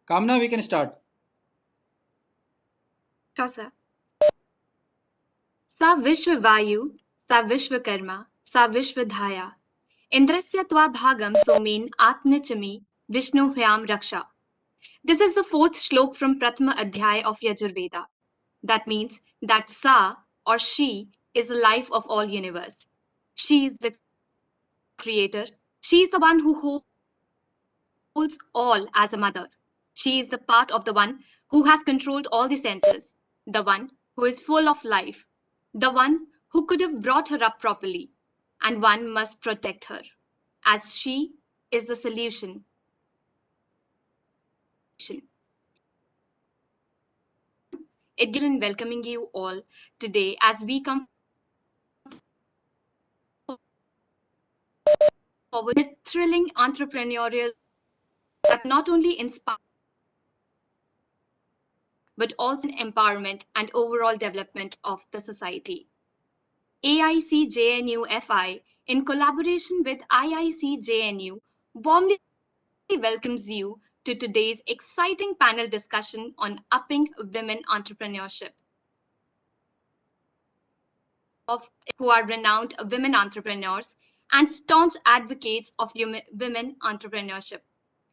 Kamna, we can start. Sure, sir. सा विश्ववायु सा विश्वकर्मा सा विश्वधाया इन्द्रस्य त्वा भागं सोमेन आत्मचमी विष्णुभ्याम रक्षा. This is the fourth shlok from Prathama Adhyay of Yajurveda. That means that Sa or she is the life of all universe. She is the creator. She is the one who holds all as a mother. She is the part of the one who has controlled all the senses, the one who is full of life, the one who could have brought her up properly, and one must protect her, as she is the solution. It gives in welcoming you all today as we come forward with thrilling entrepreneurial that not only inspire but also empowerment and overall development of the society. AIC JNU FI, in collaboration with IIC JNU, warmly welcomes you to today's exciting panel discussion on upping women entrepreneurship. Who are renowned women entrepreneurs and staunch advocates of women entrepreneurship.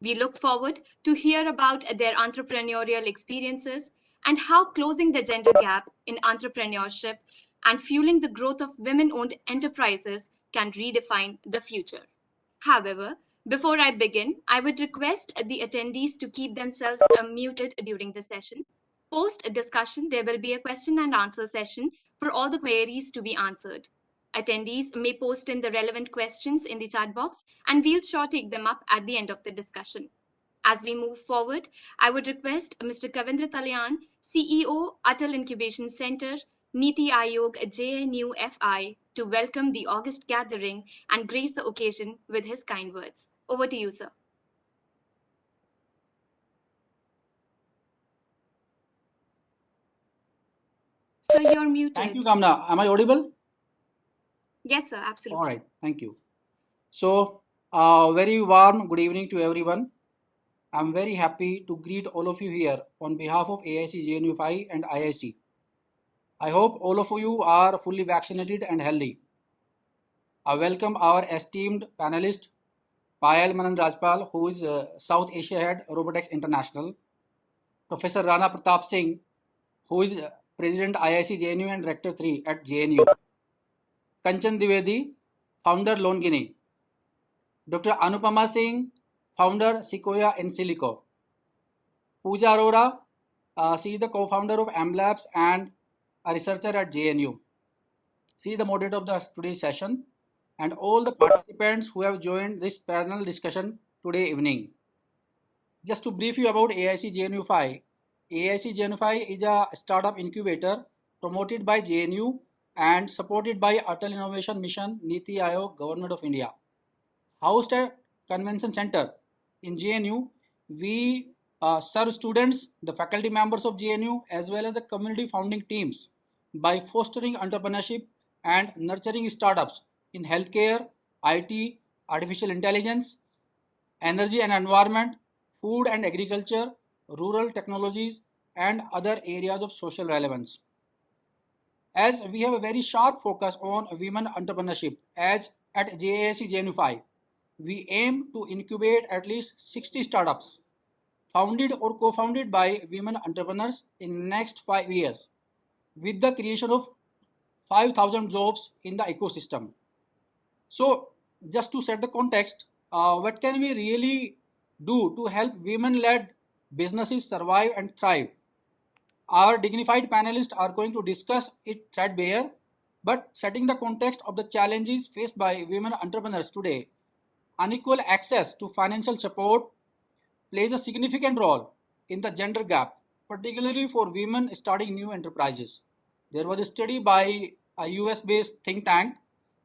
We look forward to hear about their entrepreneurial experiences and how closing the gender gap in entrepreneurship and fueling the growth of women-owned enterprises can redefine the future. However, before I begin, I would request the attendees to keep themselves muted during the session. Post discussion, there will be a question and answer session for all the queries to be answered. Attendees may post in the relevant questions in the chat box, and we'll sure take them up at the end of the discussion. As we move forward, I would request Mr. Kavindra Talyan, CEO, Atal Incubation Center, Niti Aayog JNU FI, to welcome the August gathering and grace the occasion with his kind words. Over to you, sir. Sir, you're muted. Thank you, Kamna. Am I audible? Yes, sir, absolutely. All right, thank you. So, very warm good evening to everyone. I'm very happy to greet all of you here on behalf of AIC JNU5 and IIC. I hope all of you are fully vaccinated and healthy. I welcome our esteemed panelist, Payal Manan Rajpal, who is South Asia Head, Robotex International, Professor Rana Pratap Singh, who is President IIC JNU and Rector 3 at JNU, Kanchan Dwivedi, Founder Longini, Dr. Anupama Singh, Founder Sequoia in Silico, Pooja Arora, she is the co-founder of AmLabs and a researcher at JNU. She is the moderator of today's session, and all the participants who have joined this panel discussion today evening. Just to brief you about AIC JNU5, AIC JNU5 is a startup incubator promoted by JNU and supported by Atal Innovation Mission, Niti Aayog, Government of India. Housed at Convention Center in JNU, we serve students, the faculty members of JNU, as well as the community founding teams by fostering entrepreneurship and nurturing startups in healthcare, IT, artificial intelligence, energy and environment, food and agriculture, rural technologies, and other areas of social relevance. As we have a very sharp focus on women entrepreneurship, as at JAC JNU5, we aim to incubate at least 60 startups founded or co-founded by women entrepreneurs in next 5 years, with the creation of 5,000 jobs in the ecosystem. So, just to set the context, what can we really do to help women-led businesses survive and thrive? Our dignified panelists are going to discuss it threadbare, but setting the context of the challenges faced by women entrepreneurs today. Unequal access to financial support plays a significant role in the gender gap, particularly for women starting new enterprises. There was a study by a US-based think tank.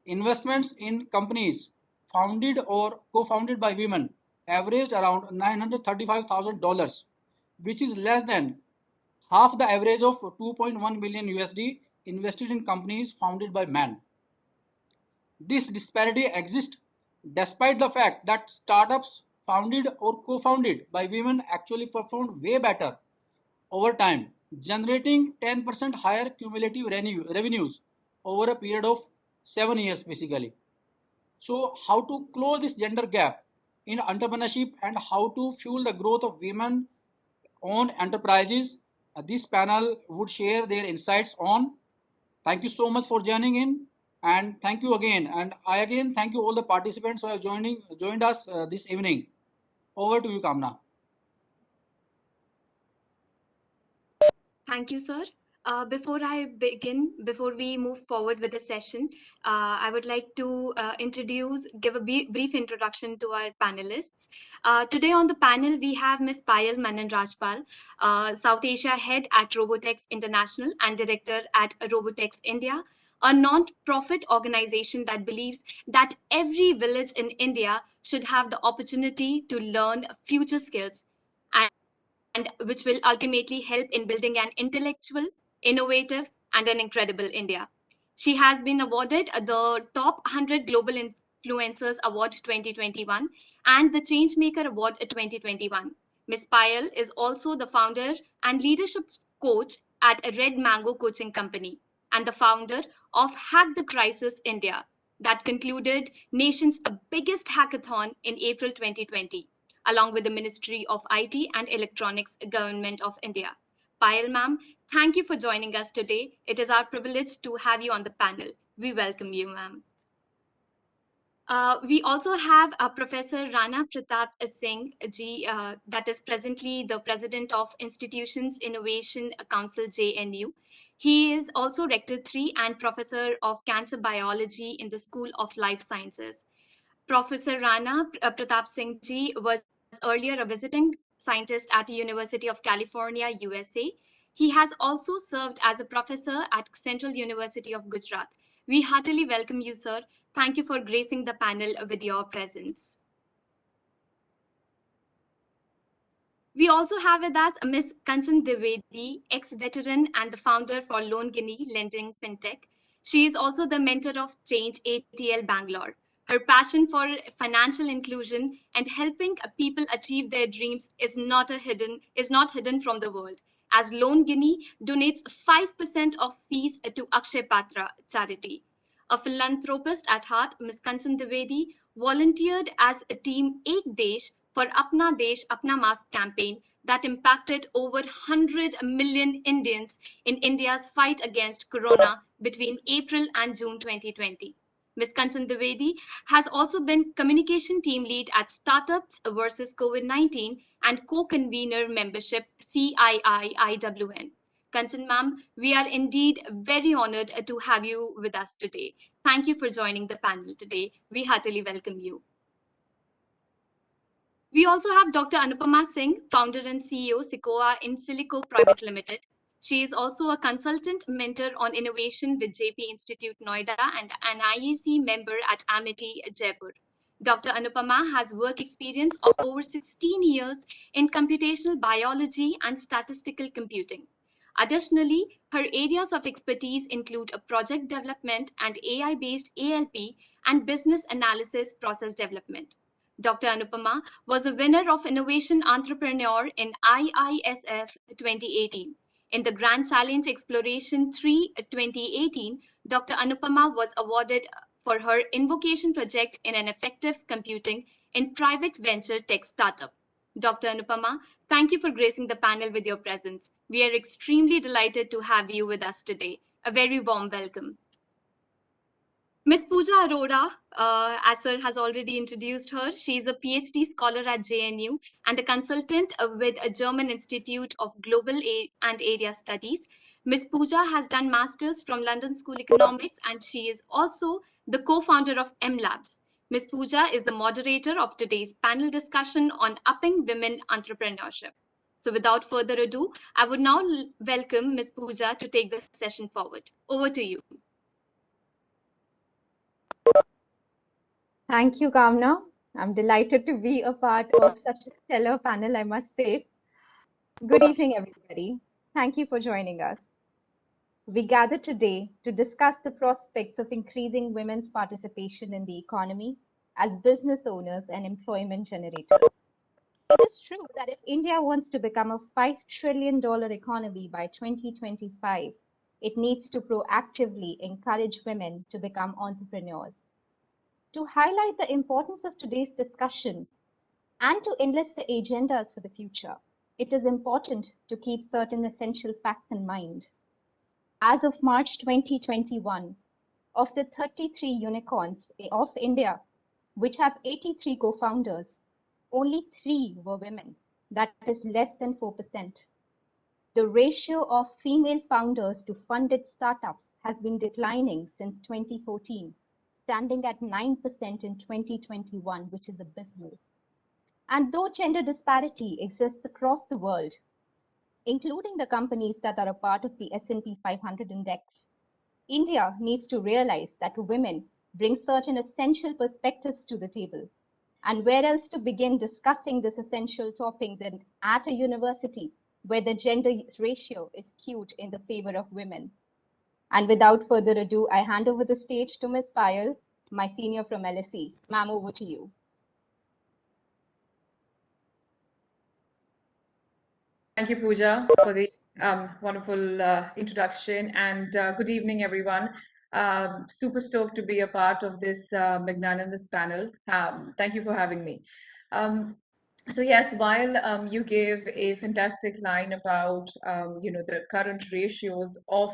Investments in companies founded or co-founded by women averaged around $935,000, which is less than half the average of 2.1 million USD invested in companies founded by men. This disparity exists despite the fact that startups founded or co-founded by women actually performed way better over time, generating 10% higher cumulative revenues over a period of 7 years basically. So, how to close this gender gap in entrepreneurship and how to fuel the growth of women owned enterprises? This panel would share their insights on. Thank you so much for joining in, and thank you again. And I again thank you all the participants who have joined us this evening. Over to you, Kamna. Thank you, sir. Before we move forward with the session, I would like to give a brief introduction to our panelists. Today on the panel, we have Ms. Payal Manan Rajpal, South Asia Head at Robotex International and Director at Robotex India, a non-profit organization that believes that every village in India should have the opportunity to learn future skills and which will ultimately help in building an intellectual, innovative, and an incredible India. She has been awarded the Top 100 Global Influencers Award 2021 and the Changemaker Award 2021. Ms. Payal is also the founder and leadership coach at Red Mango Coaching Company and the founder of Hack the Crisis India that concluded nation's biggest hackathon in April 2020 along with the Ministry of IT and Electronics, Government of India. Payal ma'am, thank you for joining us today. It is our privilege to have you on the panel. We welcome you, ma'am. We also have Professor Rana Pratap Singh ji, that is presently the President of Institutions Innovation Council, JNU. He is also Rector 3 and Professor of Cancer Biology in the School of Life Sciences. Professor Rana Pratap Singh ji was earlier a visiting scientist at the University of California, USA. He has also served as a professor at Central University of Gujarat. We heartily welcome you, sir. Thank you for gracing the panel with your presence. We also have with us Ms. Kanchan Dwivedi, ex-veteran and the founder for Loan Guinea Lending FinTech. She is also the mentor of Change ATL Bangalore. Her passion for financial inclusion and helping people achieve their dreams is not hidden from the world, as Loan Guinea donates 5% of fees to Akshay Patra charity. A philanthropist at heart, Ms. Kanchan Dwivedi volunteered as a Team Ek Desh for Apna Desh Apna Mask campaign that impacted over 100 million Indians in India's fight against corona between April and June 2020. Ms. Kanchan Dwivedi has also been communication team lead at Startups versus COVID-19 and co-convener membership CII-IWN. Kanchan ma'am, we are indeed very honored to have you with us today. Thank you for joining the panel today. We heartily welcome you. We also have Dr. Anupama Singh, founder and CEO, Sequoia in Silico Private Limited. She is also a consultant mentor on innovation with JP Institute Noida and an IEC member at Amity, Jaipur. Dr. Anupama has work experience of over 16 years in computational biology and statistical computing. Additionally, her areas of expertise include project development and AI-based ALP and business analysis process development. Dr. Anupama was a winner of Innovation Entrepreneur in IISF 2018. In the Grand Challenge Exploration 3 2018, Dr. Anupama was awarded for her invocation project in an effective computing in private venture tech startup. Dr. Anupama, thank you for gracing the panel with your presence. We are extremely delighted to have you with us today. A very warm welcome. Ms. Pooja Arora, as sir has already introduced her, she is a PhD scholar at JNU and a consultant with a German Institute of Global and Area Studies. Ms. Pooja has done masters from London School Economics and she is also the co-founder of M Labs. Ms. Pooja is the moderator of today's panel discussion on upping women entrepreneurship. So without further ado, I would now welcome Ms. Pooja to take this session forward. Over to you. Thank you, Kamna. I'm delighted to be a part of such a stellar panel, I must say. Good evening, everybody. Thank you for joining us. We gather today to discuss the prospects of increasing women's participation in the economy as business owners and employment generators. It is true that if India wants to become a $5 trillion economy by 2025, it needs to proactively encourage women to become entrepreneurs. To highlight the importance of today's discussion and to enlist the agendas for the future, it is important to keep certain essential facts in mind. As of March 2021, of the 33 unicorns of India, which have 83 co-founders, only 3 were women. That is less than 4%. The ratio of female founders to funded startups has been declining since 2014, standing at 9% in 2021, which is abysmal. And though gender disparity exists across the world, including the companies that are a part of the S&P 500 index, India needs to realize that women bring certain essential perspectives to the table. And where else to begin discussing this essential topic than at a university where the gender ratio is skewed in the favor of women? And without further ado, I hand over the stage to Ms. Payal, my senior from LSE. Ma'am, over to you. Thank you, Pooja, for the wonderful introduction, and good evening, everyone. Super stoked to be a part of this magnanimous panel. Thank you for having me. So yes, while you gave a fantastic line about the current ratios of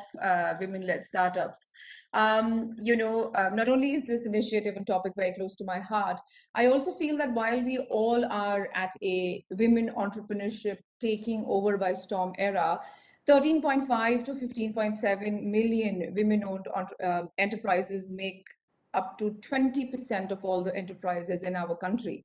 women-led startups, not only is this initiative and topic very close to my heart, I also feel that while we all are at a women entrepreneurship taking over by storm era, 13.5 to 15.7 million women-owned enterprises make up to 20% of all the enterprises in our country,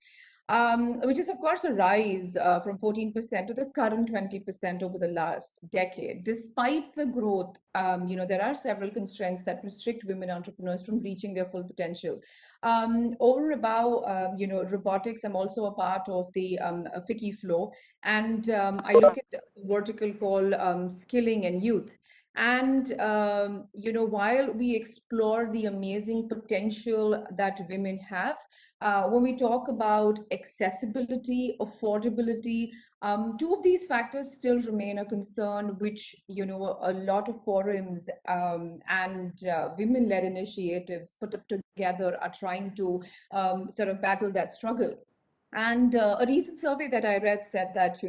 which is, of course, a rise from 14% to the current 20% over the last decade. Despite the growth, there are several constraints that restrict women entrepreneurs from reaching their full potential. Over above, robotics, I'm also a part of the FICCI flow, and I look at the vertical called skilling and youth. And, while we explore the amazing potential that women have, when we talk about accessibility, affordability, two of these factors still remain a concern, which, a lot of forums and women-led initiatives put up together are trying to sort of battle that struggle. And a recent survey that I read said that,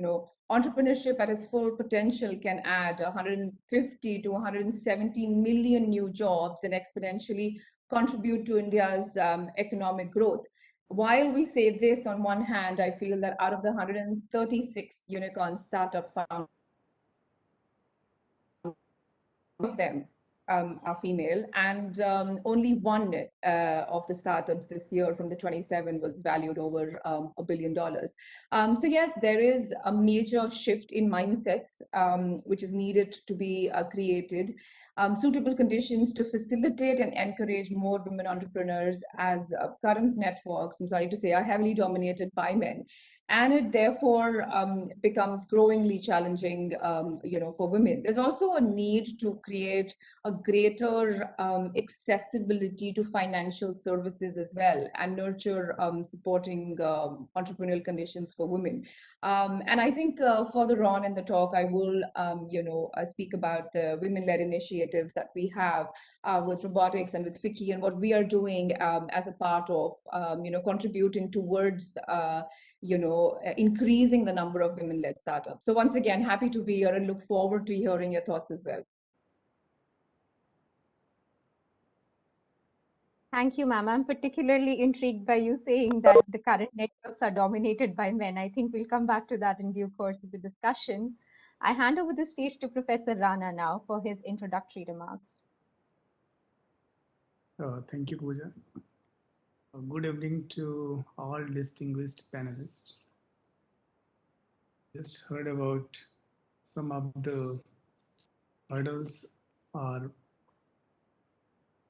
entrepreneurship at its full potential can add 150 to 170 million new jobs and exponentially contribute to India's economic growth. While we say this, on one hand, I feel that out of the 136 unicorn startup founders, of them are female, and only one of the startups this year from the 27 was valued over $1 billion. So yes, there is a major shift in mindsets which is needed to be created. Suitable conditions to facilitate and encourage more women entrepreneurs, as current networks, I'm sorry to say, are heavily dominated by men. And it therefore becomes growingly challenging, for women. There's also a need to create a greater accessibility to financial services as well, and nurture supporting entrepreneurial conditions for women. And I think further on in the talk, I will, speak about the women-led initiatives that we have with robotics and with FICCI, and what we are doing as a part of, contributing towards increasing the number of women-led startups. So once again, happy to be here and look forward to hearing your thoughts as well. Thank you, ma'am. I'm particularly intrigued by you saying that the current networks are dominated by men. I think we'll come back to that in due course of the discussion. I hand over the stage to Professor Rana now for his introductory remarks. Thank you, Pooja. Good evening to all distinguished panelists. Just heard about some of the hurdles or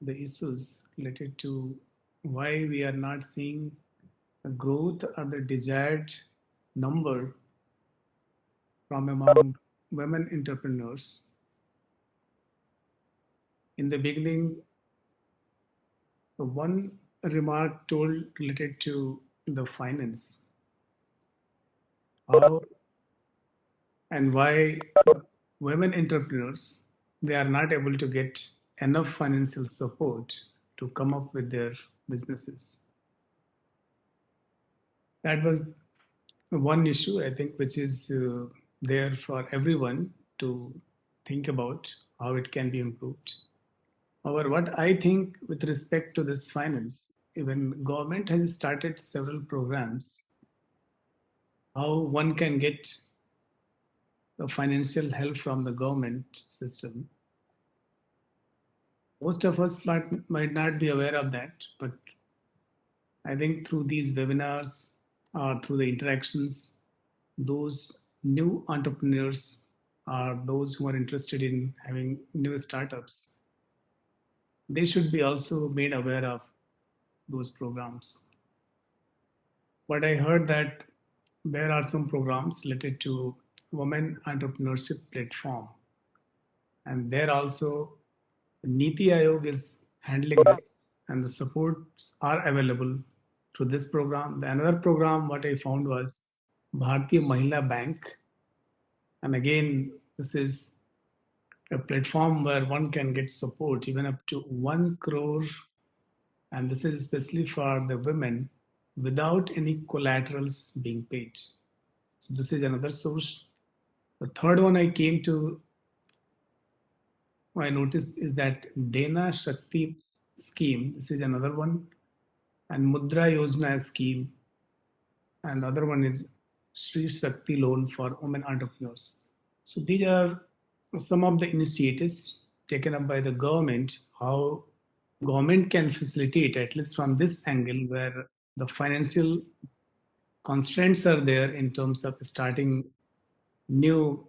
the issues related to why we are not seeing the growth or the desired number from among women entrepreneurs. In the beginning, the one remark told related to the finance. how and why women entrepreneurs, they are not able to get enough financial support to come up with their businesses. That was one issue, I think, which is there for everyone to think about how it can be improved. However, what I think with respect to this finance, even government has started several programs, how one can get the financial help from the government system. Most of us might not be aware of that, but I think through these webinars or through the interactions, those new entrepreneurs or those who are interested in having new startups, they should be also made aware of those programs. But I heard that there are some programs related to women entrepreneurship platform, and there also Niti Aayog is handling this, and the supports are available through this program. The another program what I found was Bharatiya Mahila Bank, and again this is a platform where one can get support even up to 1 crore, and this is especially for the women without any collaterals being paid. So this is another source. The third one I noticed is that Dena Shakti scheme. This is another one, and Mudra Yojana scheme, and the other one is Sri Shakti loan for women entrepreneurs. So these are some of the initiatives taken up by the government, how government can facilitate, at least from this angle, where the financial constraints are there in terms of starting new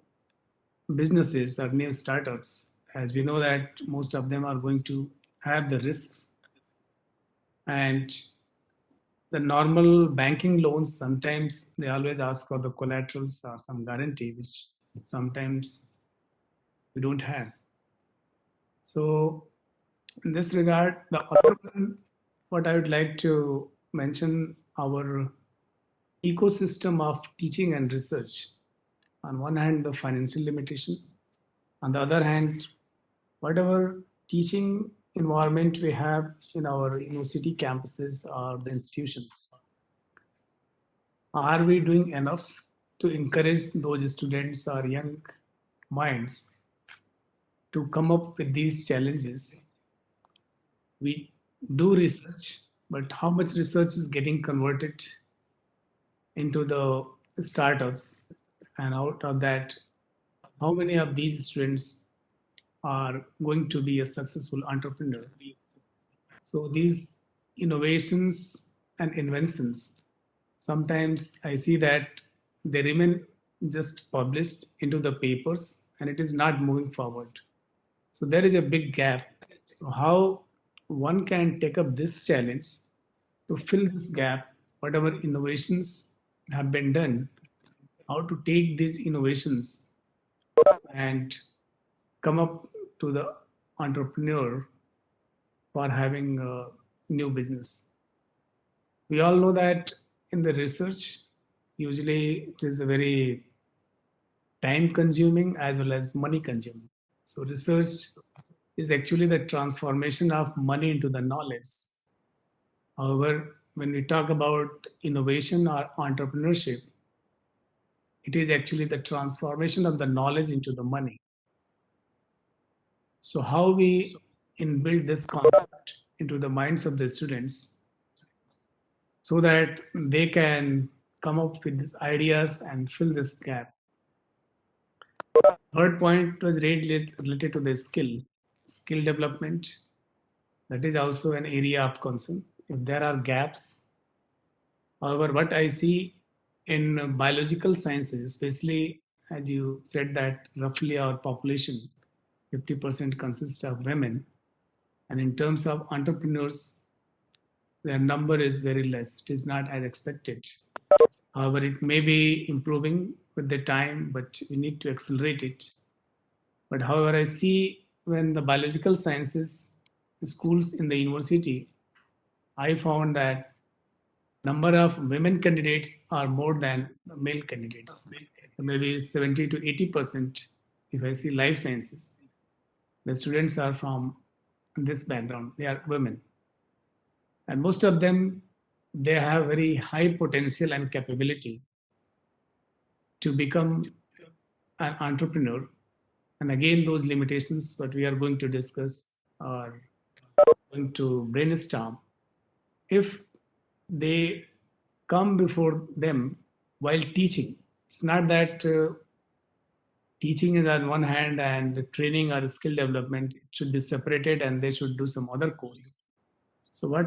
businesses or new startups, as we know that most of them are going to have the risks, and the normal banking loans, sometimes they always ask for the collaterals or some guarantee, which sometimes we don't have. So in this regard, the other one, what I would like to mention, our ecosystem of teaching and research. On one hand, the financial limitation. On the other hand, whatever teaching environment we have in our university campuses or the institutions, are we doing enough to encourage those students or young minds to come up with these challenges? We do research, but how much research is getting converted into the startups? And out of that, how many of these students are going to be a successful entrepreneur? So these innovations and inventions, sometimes I see that they remain just published into the papers and it is not moving forward. So there is a big gap. So how one can take up this challenge to fill this gap, whatever innovations have been done, how to take these innovations and come up to the entrepreneur for having a new business. We all know that in the research, usually it is a very time consuming as well as money consuming. So research is actually the transformation of money into the knowledge. However, when we talk about innovation or entrepreneurship, it is actually the transformation of the knowledge into the money. So how we inbuild this concept into the minds of the students so that they can come up with these ideas and fill this gap. Third point was related to the skill development. That is also an area of concern. If there are gaps, however, what I see in biological sciences, especially as you said that roughly our population, 50% consists of women, and in terms of entrepreneurs, their number is very less. It is not as expected. However, it may be improving with the time, but we need to accelerate it. But however, I see when the biological sciences schools in the university, I found that number of women candidates are more than the male candidates. Maybe 70 to 80%. If I see life sciences, the students are from this background. They are women, and most of them, they have very high potential and capability to become an entrepreneur. And again, those limitations, what we are going to discuss are going to brainstorm. If they come before them while teaching, it's not that teaching is on one hand and training or skill development, it should be separated and they should do some other course. So what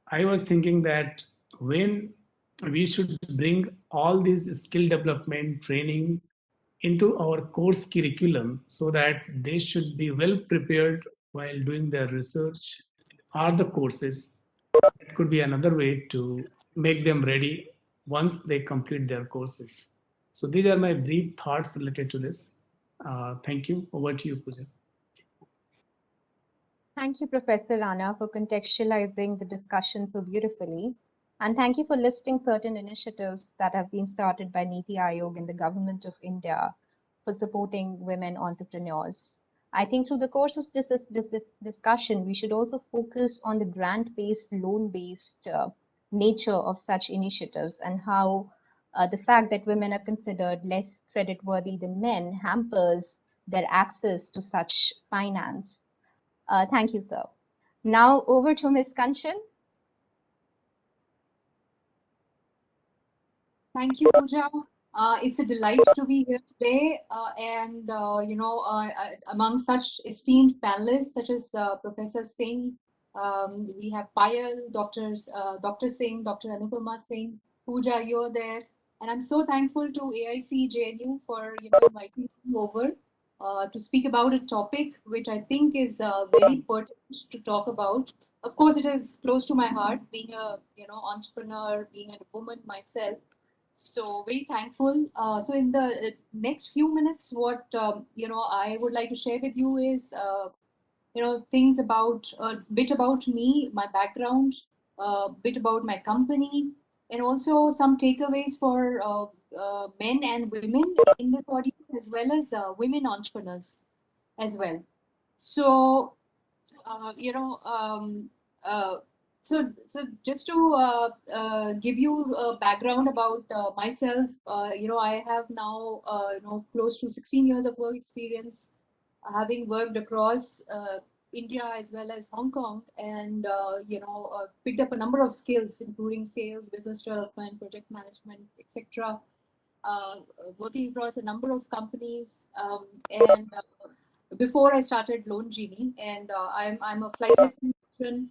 I was thinking that when we should bring all these skill development training into our course curriculum so that they should be well prepared while doing their research or the courses. It could be another way to make them ready once they complete their courses. So these are my brief thoughts related to this. Thank you. Over to you, Pooja. Thank you, Professor Rana, for contextualizing the discussion so beautifully. And thank you for listing certain initiatives that have been started by Niti Aayog and the Government of India for supporting women entrepreneurs. I think through the course of this discussion, we should also focus on the grant-based, loan-based nature of such initiatives and how the fact that women are considered less creditworthy than men hampers their access to such finance. Thank you, sir. Now over to Ms. Kanchan. Thank you, Pooja. It's a delight to be here today, among such esteemed panelists such as Professor Singh. We have Payal, Dr. Singh, Dr. Anupama Singh, Pooja, you're there, and I'm so thankful to AIC JNU for inviting me over to speak about a topic which I think is very pertinent to talk about. Of course, it is close to my heart, being a entrepreneur, being a woman myself. So very thankful. So in the next few minutes, what I would like to share with you is things about a bit about me, my background, a bit about my company, and also some takeaways for men and women in this audience, as well as women entrepreneurs as well. So so just to give you a background about myself, I have now close to 16 years of work experience, having worked across India as well as Hong Kong, and picked up a number of skills, including sales, business development, project management, etc. Working across a number of companies, and before I started Loan Genie, and I'm a flight lieutenant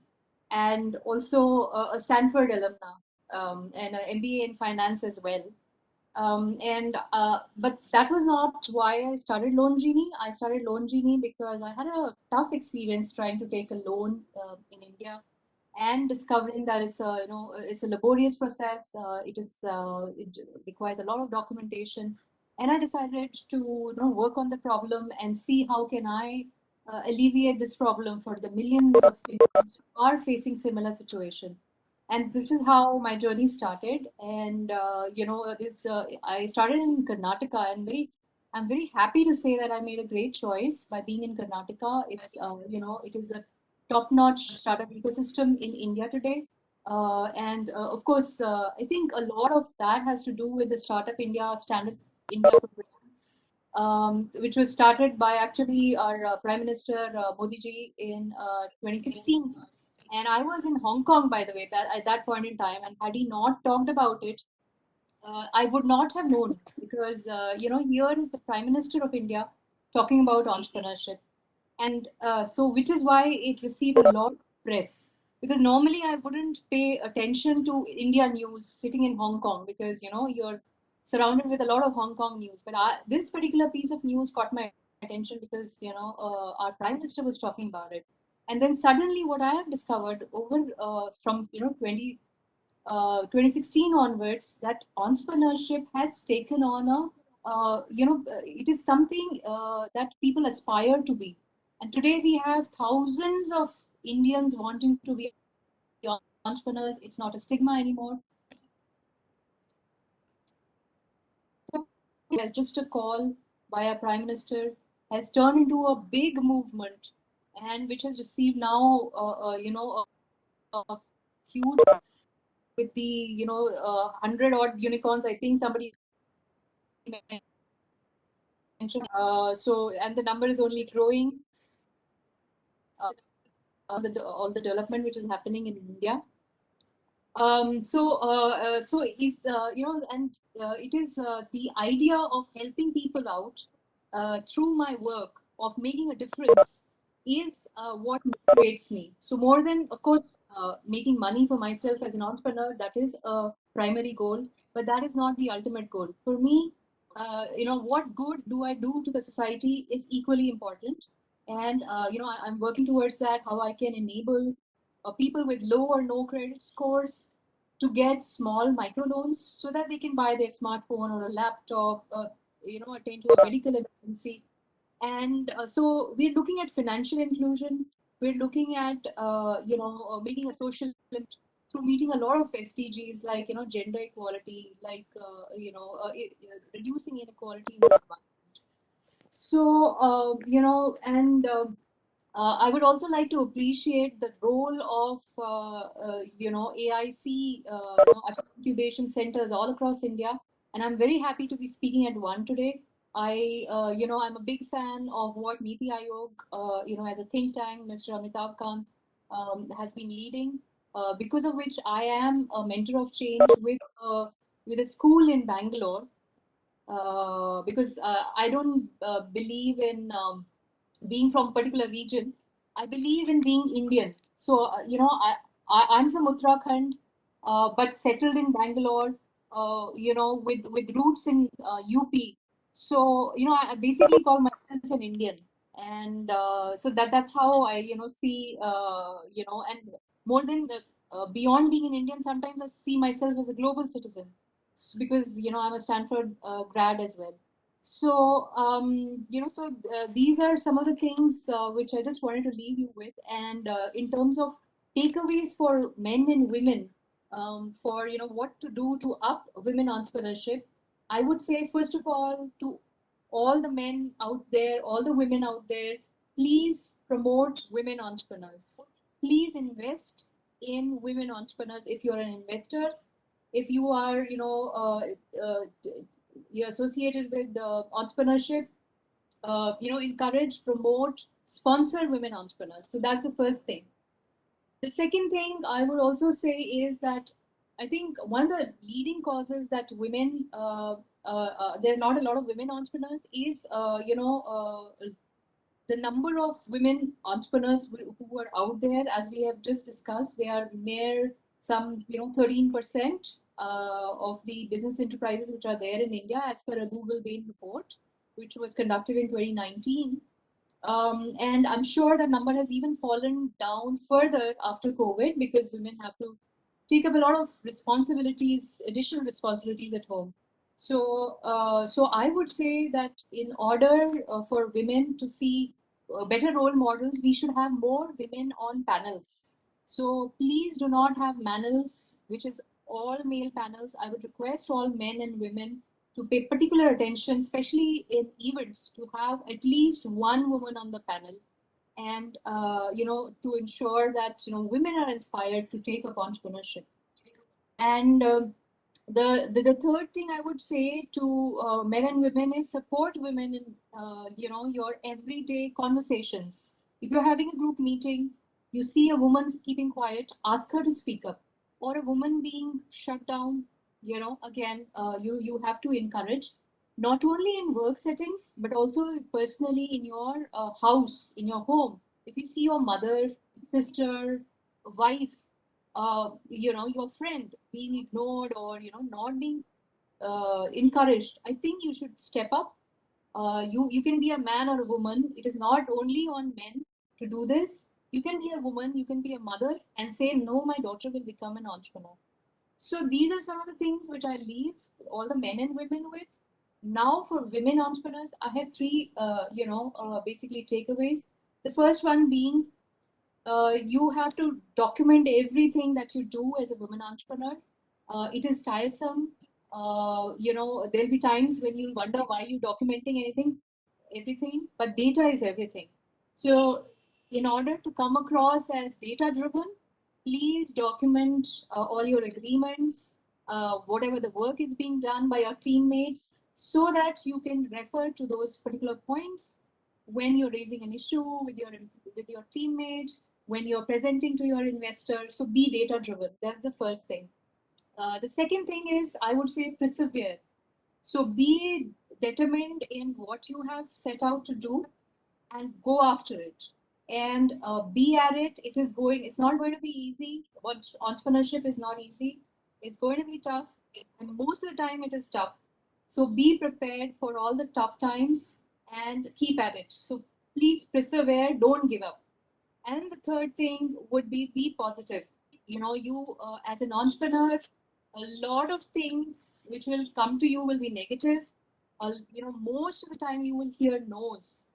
and also a Stanford alumna, and an MBA in finance as well. But that was not why I started Loan Genie. I started Loan Genie because I had a tough experience trying to take a loan in India, and discovering that it's a laborious process. It requires a lot of documentation, and I decided to work on the problem and see how can I alleviate this problem for the millions of Indians who are facing similar situation. And this is how my journey started. And I started in Karnataka, and I'm very happy to say that I made a great choice by being in Karnataka. It's it is the top-notch startup ecosystem in India today. Of course, I think a lot of that has to do with the Startup India Standard India program, which was started by actually our Prime Minister Modi ji in 2016. And I was in Hong Kong, by the way, at that point in time. And had he not talked about it, I would not have known, because here is the Prime Minister of India talking about entrepreneurship. And which is why it received a lot of press, because normally I wouldn't pay attention to India news sitting in Hong Kong, because you're surrounded with a lot of Hong Kong news. But this particular piece of news caught my attention because our Prime Minister was talking about it. And then suddenly what I have discovered over from 2016 onwards, that entrepreneurship has taken on it is something that people aspire to be. And today we have thousands of Indians wanting to be entrepreneurs. It's not a stigma anymore. as just a call by our Prime Minister has turned into a big movement, and which has received now, a huge with the 100-odd unicorns. I think somebody mentioned. And the number is only growing. All the development which is happening in India. It is the idea of helping people out through my work of making a difference is what motivates me. So more than, of course, making money for myself as an entrepreneur, that is a primary goal, but that is not the ultimate goal. For me, what good do I do to the society is equally important. And, I'm working towards that, how I can enable people with low or no credit scores to get small microloans so that they can buy their smartphone or a laptop, attend to a medical emergency. And so we're looking at financial inclusion. We're looking at, making a social impact through meeting a lot of SDGs like, gender equality, like, reducing inequality in the environment. So, I would also like to appreciate the role of, AIC incubation centers all across India. And I'm very happy to be speaking at one today. I'm a big fan of what Niti Aayog, as a think tank, Mr. Amitabh Kant has been leading, because of which I am a mentor of change with a school in Bangalore, because I don't believe in being from a particular region. I believe in being Indian. So, I'm from Uttarakhand, but settled in Bangalore, with roots in UP. So, I basically call myself an Indian. And so that's how I, see, and more than this, beyond being an Indian, sometimes I see myself as a global citizen because, I'm a Stanford grad as well. So, these are some of the things which I just wanted to leave you with. And in terms of takeaways for men and women, for, what to do to up women entrepreneurship, I would say, first of all, to all the men out there, all the women out there, please promote women entrepreneurs. Please invest in women entrepreneurs if you're an investor. If you are, you're associated with entrepreneurship, encourage, promote, sponsor women entrepreneurs. So that's the first thing. The second thing I would also say is that I think one of the leading causes that women, there are not a lot of women entrepreneurs is, the number of women entrepreneurs who are out there, as we have just discussed, they are mere some, 13% of the business enterprises which are there in India, as per a Google Bain report, which was conducted in 2019. And I'm sure that number has even fallen down further after COVID because women have to take up a lot of responsibilities, additional responsibilities at home. So, I would say that in order for women to see better role models, we should have more women on panels. So please do not have panels, which is all male panels. I would request all men and women to pay particular attention, especially in events, to have at least one woman on the panel, and to ensure that women are inspired to take up entrepreneurship. And the third thing I would say to men and women is support women in your everyday conversations. If you're having a group meeting, you see a woman keeping quiet, ask her to speak up. Or a woman being shut down, again, you have to encourage, not only in work settings, but also personally in your house, in your home. If you see your mother, sister, wife, your friend being ignored or, not being encouraged, I think you should step up. You can be a man or a woman. It is not only on men to do this. You can be a woman, you can be a mother and say, no, my daughter will become an entrepreneur. So these are some of the things which I leave all the men and women with. Now for women entrepreneurs, I have three, basically takeaways. The first one being, you have to document everything that you do as a woman entrepreneur. It is tiresome There'll be times when you'll wonder why you're documenting everything, but data is everything. So in order to come across as data driven, please document all your agreements, whatever the work is being done by your teammates, so that you can refer to those particular points when you're raising an issue with your teammate, when you're presenting to your investor. So be data driven. That's the first thing. The second thing is, I would say, persevere. So be determined in what you have set out to do and go after it, and be at it. It's not going to be easy. But entrepreneurship is not easy. It's going to be tough, and most of the time it is tough. So be prepared for all the tough times and keep at it. So please persevere, don't give up. And the third thing would be positive. You as an entrepreneur, a lot of things which will come to you will be negative. Most of the time you will hear no's.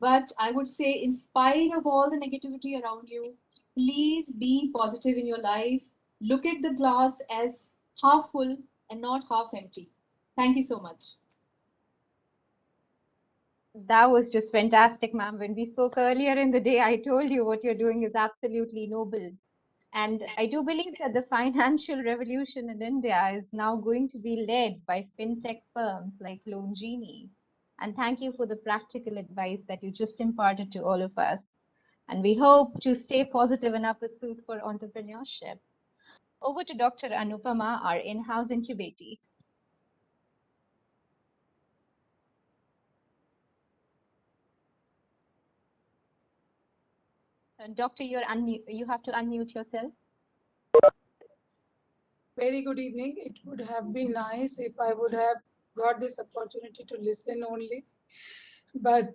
But I would say, in spite of all the negativity around you, please be positive in your life. Look at the glass as half full and not half empty. Thank you so much. That was just fantastic, ma'am. When we spoke earlier in the day, I told you what you're doing is absolutely noble. And I do believe that the financial revolution in India is now going to be led by fintech firms like Loan Genie. And thank you for the practical advice that you just imparted to all of us. And we hope to stay positive in our pursuit for entrepreneurship. Over to Dr. Anupama, our in-house incubator. Doctor, you have to unmute yourself. Very good evening. It would have been nice if I would have got this opportunity to listen only, but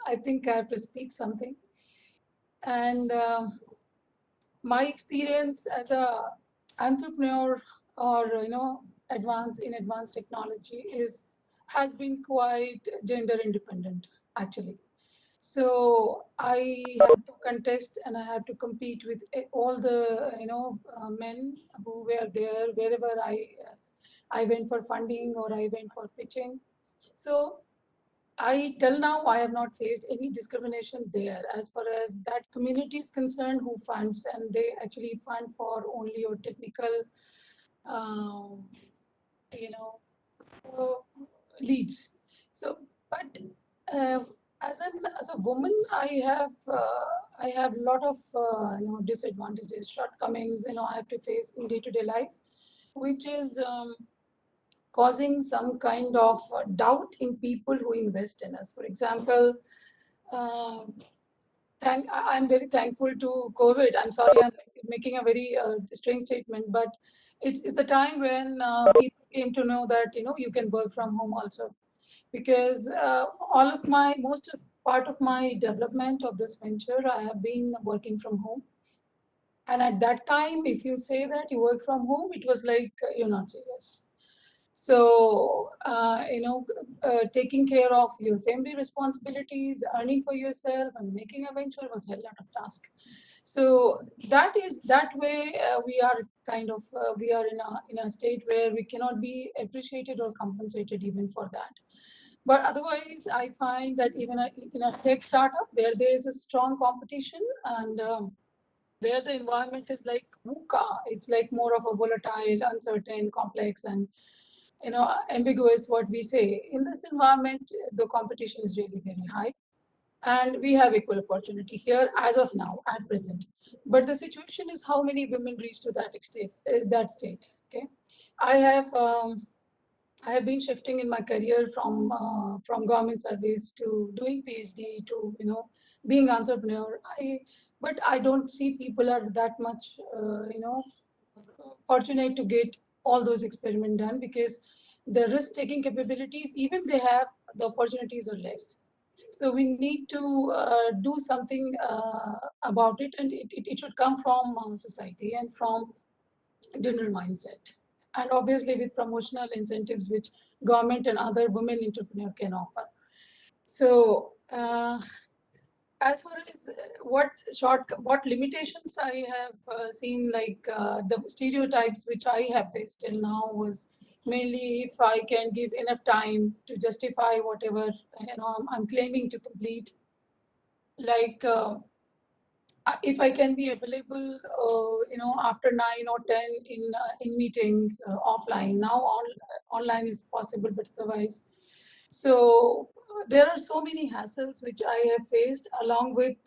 I think I have to speak something. And my experience as a entrepreneur or advanced technology has been quite gender independent, actually. So I had to contest and I had to compete with all the men who were there wherever I went for funding or I went for pitching. So till now I have not faced any discrimination there as far as that community is concerned, who funds, and they actually fund for only your technical leads. So, but as a woman, I have a lot of disadvantages, shortcomings. I have to face in day-to-day life, which is causing some kind of doubt in people who invest in us. For example, I'm very thankful to COVID. I'm sorry, I'm making a very strange statement, but it's the time when people came to know that you can work from home also, because part of my development of this venture, I have been working from home. And at that time, if you say that you work from home, it was like you're not serious. So, taking care of your family responsibilities, earning for yourself, and making a venture was a lot of task. So that way we are in a state where we cannot be appreciated or compensated even for that. But otherwise, I find that even in a tech startup where there is a strong competition and where the environment is like VUCA, it's like more of a volatile, uncertain, complex, and ambiguous, what we say. In this environment, the competition is really very high, and we have equal opportunity here as of now, at present. But the situation is how many women reach to that state. Okay, I have been shifting in my career from government service to doing PhD to being entrepreneur. But I don't see people are that much fortunate to get all those experiments done, because the risk-taking capabilities, even they have, the opportunities are less. So we need to do something about it, and it should come from society and from general mindset, and obviously with promotional incentives which government and other women entrepreneurs can offer. So as far as what limitations I have seen, like the stereotypes which I have faced till now was mainly if I can give enough time to justify whatever I'm claiming to complete. Like if I can be available, after 9 or 10 in meeting offline. Now online is possible, but otherwise. So there are so many hassles which I have faced, along with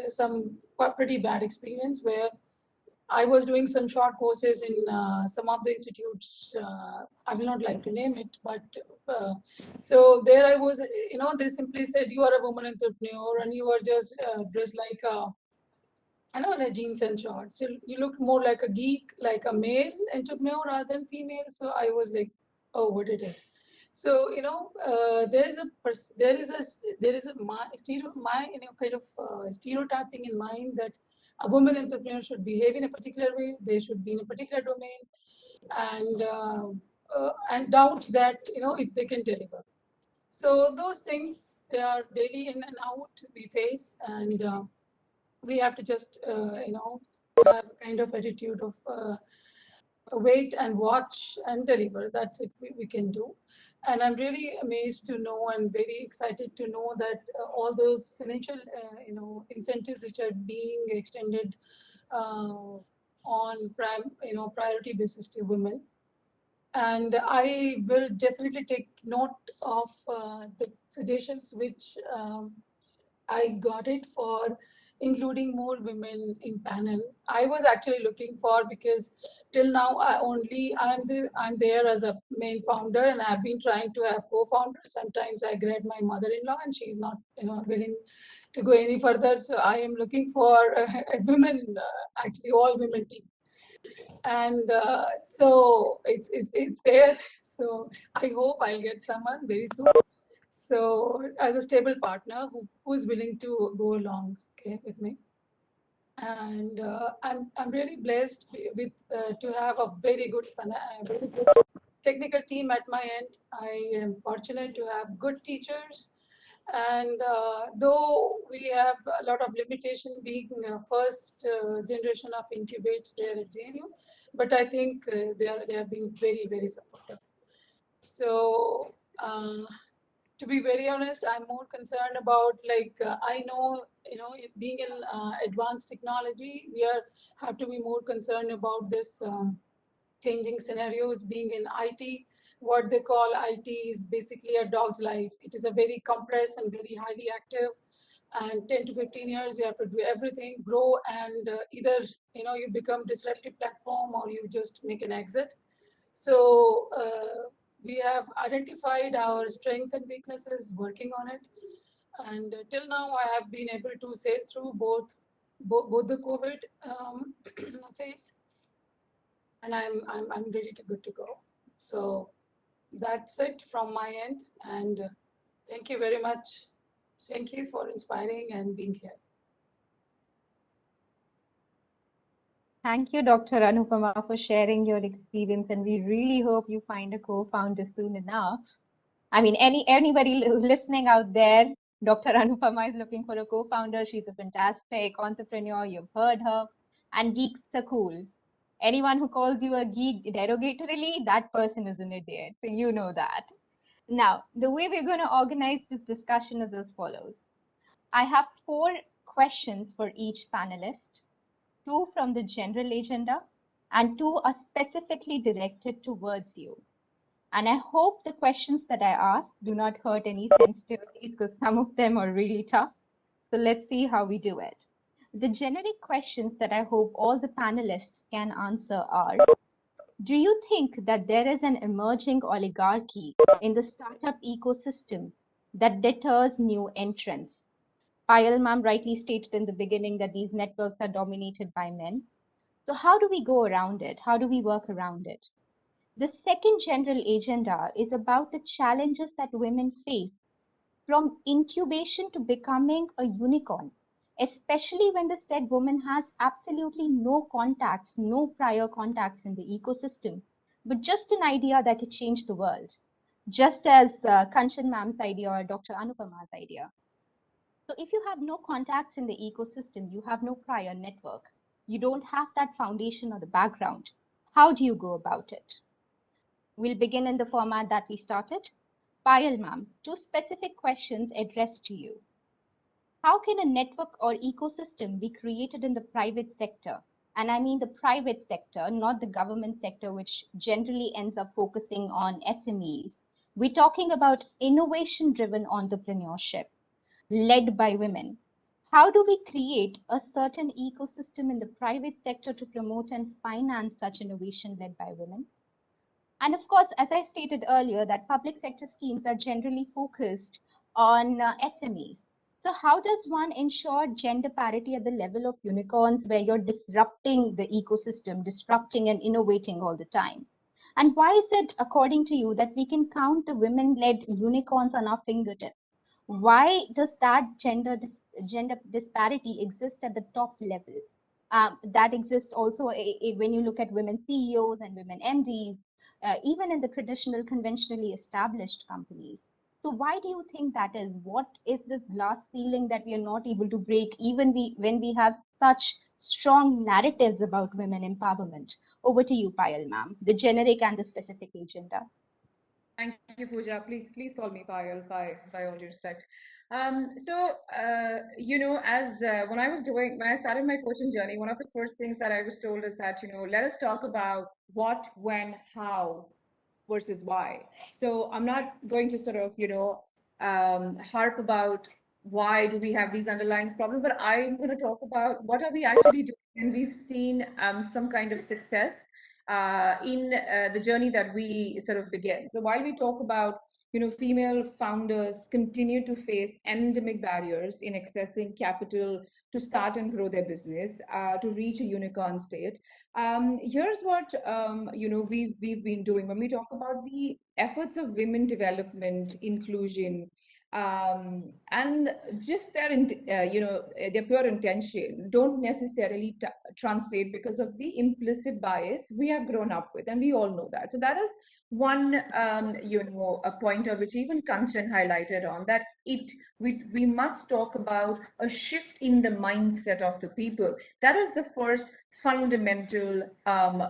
some pretty bad experience where I was doing some short courses in some of the institutes. I will not like to name it, but so there I was. They simply said, "You are a woman entrepreneur, and you are just dressed like in a jeans and shorts. You look more like a geek, like a male entrepreneur rather than female." So I was like, "Oh, what it is." So there is a kind of stereotyping in mind that a woman entrepreneur should behave in a particular way. They should be in a particular domain, and doubt that if they can deliver. So those things, they are daily in and out we face, and we have to just have a kind of attitude of wait and watch and deliver. That's it we can do. And I'm really amazed to know and very excited to know that all those financial incentives which are being extended on priority basis to women. And I will definitely take note of the suggestions which I got it for including more women in panel. I was actually looking for, because till now I'm there as a main founder, and I've been trying to have co-founders. Sometimes I grab my mother-in-law and she's not willing to go any further. So I am looking for a women, actually all women team. And so it's there. So I hope I'll get someone very soon. So as a stable partner who's willing to go along, with me. And I'm really blessed with to have a very good technical team at my end. I am fortunate to have good teachers, and though we have a lot of limitation being first generation of incubates there at JNU, but I think they have been very, very supportive. So to be very honest, I'm more concerned about, I know, being in advanced technology, we have to be more concerned about this changing scenarios. Being in IT, what they call IT is basically a dog's life. It is a very compressed and very highly active. And 10 to 15 years, you have to do everything, grow, and either you become disruptive platform or you just make an exit. So we have identified our strengths and weaknesses, working on it, and till now I have been able to sail through both the COVID phase, and I'm ready to good to go. So that's it from my end, and thank you very much. Thank you for inspiring and being here. Thank you, Dr. Anupama, for sharing your experience, and we really hope you find a co-founder soon enough. I mean, anybody listening out there, Dr. Anupama is looking for a co-founder. She's a fantastic entrepreneur. You've heard her, and geeks are cool. Anyone who calls you a geek derogatorily, that person is an idiot. So you know that. Now, the way we're going to organize this discussion is as follows. I have 4 questions for each panelist. 2 from the general agenda, and 2 are specifically directed towards you. And I hope the questions that I ask do not hurt any sensitivities, because some of them are really tough. So let's see how we do it. The generic questions that I hope all the panelists can answer are: do you think that there is an emerging oligarchy in the startup ecosystem that deters new entrants? Payal ma'am rightly stated in the beginning that these networks are dominated by men. So how do we go around it? How do we work around it? The second general agenda is about the challenges that women face from incubation to becoming a unicorn, especially when the said woman has absolutely no contacts, no prior contacts in the ecosystem, but just an idea that could change the world, just as Kanchan ma'am's idea or Dr. Anupama's idea. So if you have no contacts in the ecosystem, you have no prior network, you don't have that foundation or the background, how do you go about it? We'll begin in the format that we started. Payal ma'am, 2 specific questions addressed to you. How can a network or ecosystem be created in the private sector? And I mean the private sector, not the government sector, which generally ends up focusing on SMEs. We're talking about innovation-driven entrepreneurship led by women. How do we create a certain ecosystem in the private sector to promote and finance such innovation led by women? And of course, as I stated earlier, that public sector schemes are generally focused on SMEs. So how does one ensure gender parity at the level of unicorns where you're disrupting the ecosystem, disrupting and innovating all the time? And why is it, according to you, that we can count the women-led unicorns on our fingertips? Why does that gender disparity exist at the top level? That exists also when you look at women CEOs and women MDs, even in the traditional, conventionally established companies. So why do you think that is? What is this glass ceiling that we are not able to break, even when we have such strong narratives about women empowerment? Over to you, Payal ma'am, the generic and the specific agenda. Thank you, Pooja. Please call me Payal by all due respect. You know, as when I started my coaching journey, one of the first things that I was told is that, you know, let us talk about what, when, how versus why. So I'm not going to sort of, you know, harp about why do we have these underlying problems, but I'm going to talk about what are we actually doing, and we've seen some kind of success in the journey that we sort of begin. So while we talk about, you know, female founders continue to face endemic barriers in accessing capital to start and grow their business, to reach a unicorn state. Here's what you know, we've been doing when we talk about the efforts of women development, inclusion, and just their you know, their pure intention don't necessarily translate because of the implicit bias we have grown up with, and we all know that. So that is one you know, a pointer which even Kanchan highlighted on, that we must talk about a shift in the mindset of the people. That is the first fundamental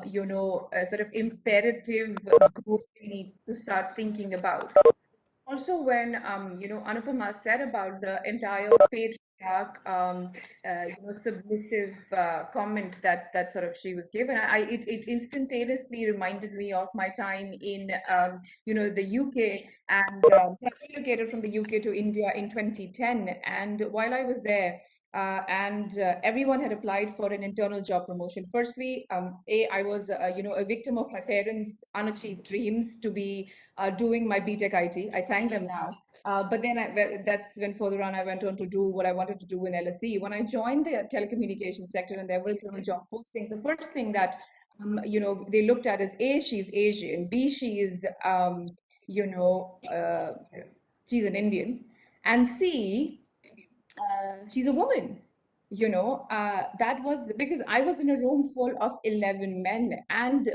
you know, sort of imperative growth we need to start thinking about. Also, when you know, Anupama said about the entire patriarch you know, submissive comment that sort of she was given, it instantaneously reminded me of my time in you know, the UK, and I relocated from the UK to India in 2010. And while I was there, everyone had applied for an internal job promotion. Firstly, I was you know, a victim of my parents' unachieved dreams to be doing my BTech IT. I thank them now. But then that's when further on I went on to do what I wanted to do in LSE. When I joined the telecommunications sector and there were job postings, the first thing that you know, they looked at is A, she's Asian, B, she is you know, she's an Indian, and C, she's a woman. You know, that was because I was in a room full of 11 men, and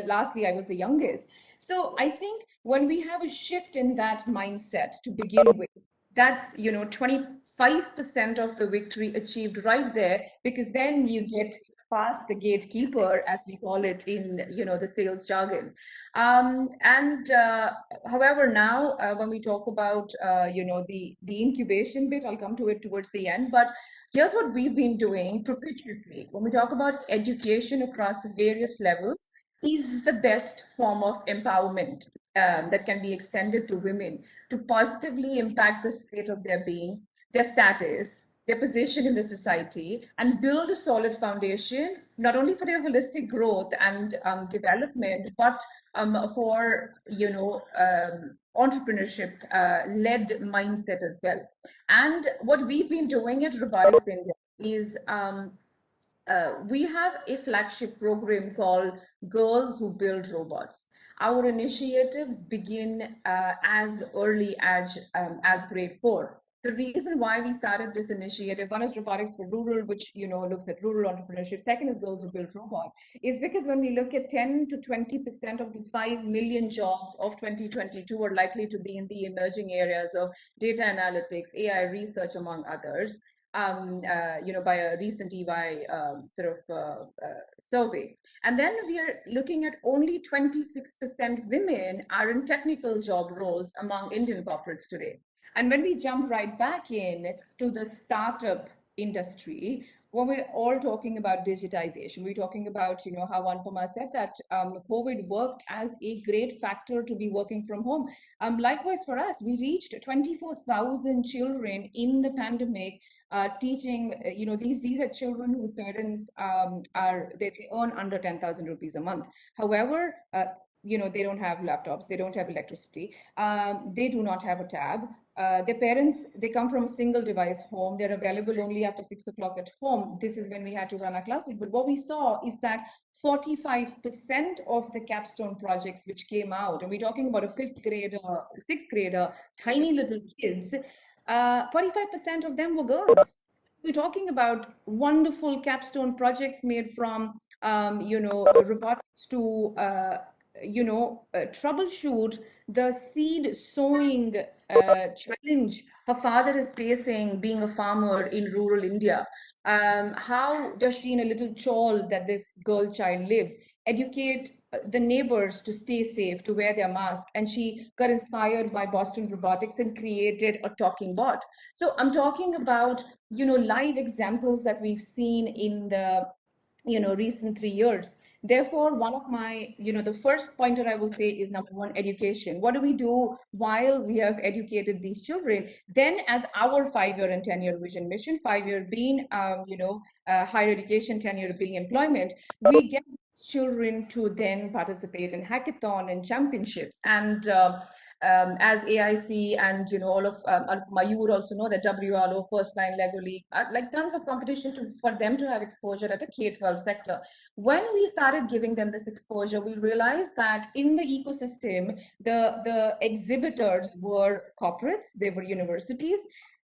lastly, I was the youngest. So I think when we have a shift in that mindset to begin with, that's, you know, 25% of the victory achieved right there, because then you get past the gatekeeper, as we call it in, you know, the sales jargon. However, now when we talk about you know, the incubation bit, I'll come to it towards the end. But here's what we've been doing perpetuously. When we talk about education across various levels, is the best form of empowerment that can be extended to women to positively impact the state of their being, their status, their position in the society, and build a solid foundation, not only for their holistic growth and development, but for, you know, entrepreneurship led mindset as well. And what we've been doing at Robotics India is we have a flagship program called Girls Who Build Robots. Our initiatives begin as early as grade 4. The reason why we started this initiative, one is Robotics for Rural, which, you know, looks at rural entrepreneurship. Second is Girls Who Build Robot, is because when we look at 10 to 20% of the 5 million jobs of 2022 are likely to be in the emerging areas of data analytics, AI research, among others. by a recent EY survey. And then we are looking at only 26% women are in technical job roles among Indian corporates today. And when we jump right back in to the startup industry, when we're all talking about digitization, we're talking about, how Anupama said that COVID worked as a great factor to be working from home. Likewise for us, we reached 24,000 children in the pandemic, teaching, these are children whose parents they earn under 10,000 rupees a month. However, they don't have laptops, they don't have electricity, they do not have a tab. Their parents, they come from a single device home. They're available only after 6 o'clock at home. This is when we had to run our classes. But what we saw is that 45% of the capstone projects which came out, and we're talking about a fifth grader, sixth grader, tiny little kids, 45% of them were girls. We're talking about wonderful capstone projects made from, robotics to, troubleshoot the seed sowing challenge her father is facing being a farmer in rural India. How does she, in a little chawl that this girl child lives, educate the neighbors to stay safe, to wear their mask? And she got inspired by Boston Robotics and created a talking bot. So I'm talking about, live examples that we've seen in the recent 3 years. Therefore, one of my, the first pointer I will say is number one, education. What do we do while we have educated these children? Then as our 5-year and 10-year vision mission, 5-year being, higher education, 10-year being employment, we get children to then participate in hackathon and championships. And as AIC and all of you would also know that WRO, First Line, Lego League, like tons of competition for them to have exposure at a K-12 sector. When we started giving them this exposure, we realized that in the ecosystem, the exhibitors were corporates, they were universities.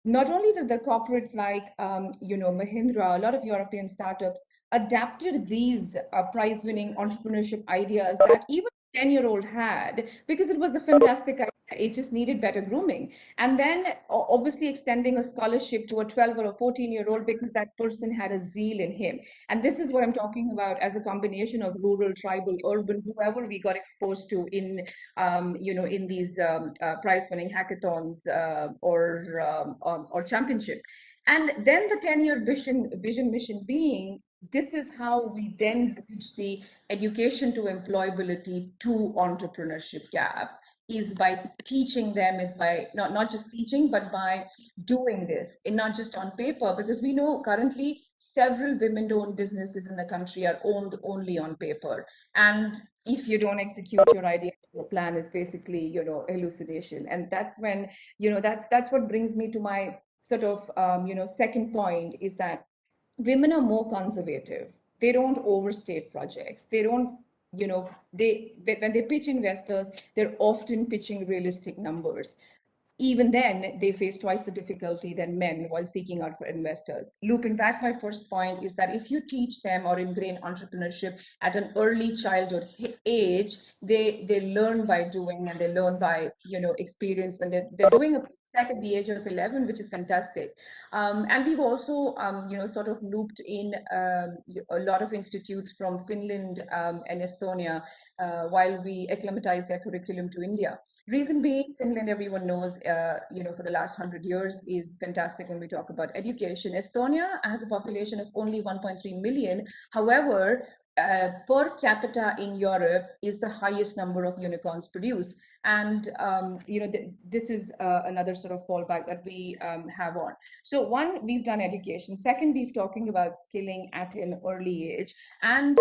Not only did the corporates like Mahindra, a lot of European startups adapted these prize-winning entrepreneurship ideas that even 10-year-old had, because it was a fantastic idea. It just needed better grooming. And then obviously extending a scholarship to a 12 or a 14-year-old because that person had a zeal in him. And this is what I'm talking about as a combination of rural, tribal, urban, whoever we got exposed to in, in these prize-winning hackathons or championship. And then the 10-year vision mission being, this is how we then bridge the education to employability to entrepreneurship gap, is by teaching them, is by not just teaching, but by doing this, and not just on paper, because we know currently several women-owned businesses in the country are owned only on paper. And if you don't execute your idea, your plan is basically, hallucination. And that's when, that's what brings me to my sort of, second point, is that women are more conservative. They don't overstate projects. They don't, when they pitch investors, they're often pitching realistic numbers. Even then, they face twice the difficulty than men while seeking out for investors. Looping back, my first point is that if you teach them or ingrain entrepreneurship at an early childhood age, they learn by doing, and they learn by experience when they're doing a tech at the age of 11, which is fantastic. And we've also sort of looped in a lot of institutes from Finland and Estonia while we acclimatize their curriculum to India. Reason being, Finland, everyone knows, for the last 100 years is fantastic when we talk about education. Estonia has a population of only 1.3 million. However, per capita in Europe is the highest number of unicorns produced. And, this is another sort of fallback that we have on. So one, we've done education. Second, we've talking about skilling at an early age. And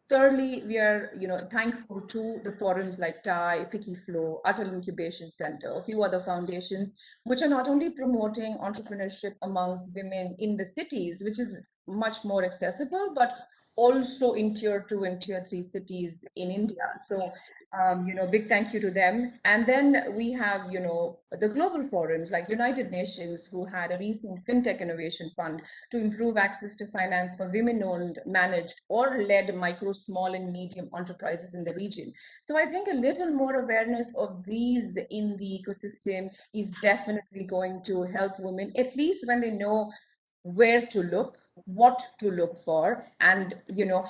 thirdly, we are, thankful to the forums like TIE, Fikiflow, Atal Incubation Center, a few other foundations, which are not only promoting entrepreneurship amongst women in the cities, which is much more accessible, but also in tier 2 and tier 3 cities in India. So, big thank you to them. And then we have, the global forums like United Nations, who had a recent FinTech Innovation Fund to improve access to finance for women-owned, managed, or led micro, small, and medium enterprises in the region. So I think a little more awareness of these in the ecosystem is definitely going to help women, at least when they know where to look, what to look for, and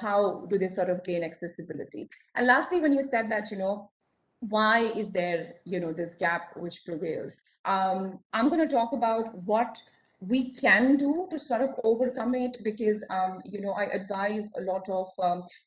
how do they sort of gain accessibility. And lastly, when you said that, why is there this gap which prevails, I'm going to talk about what we can do to sort of overcome it, because I advise a lot of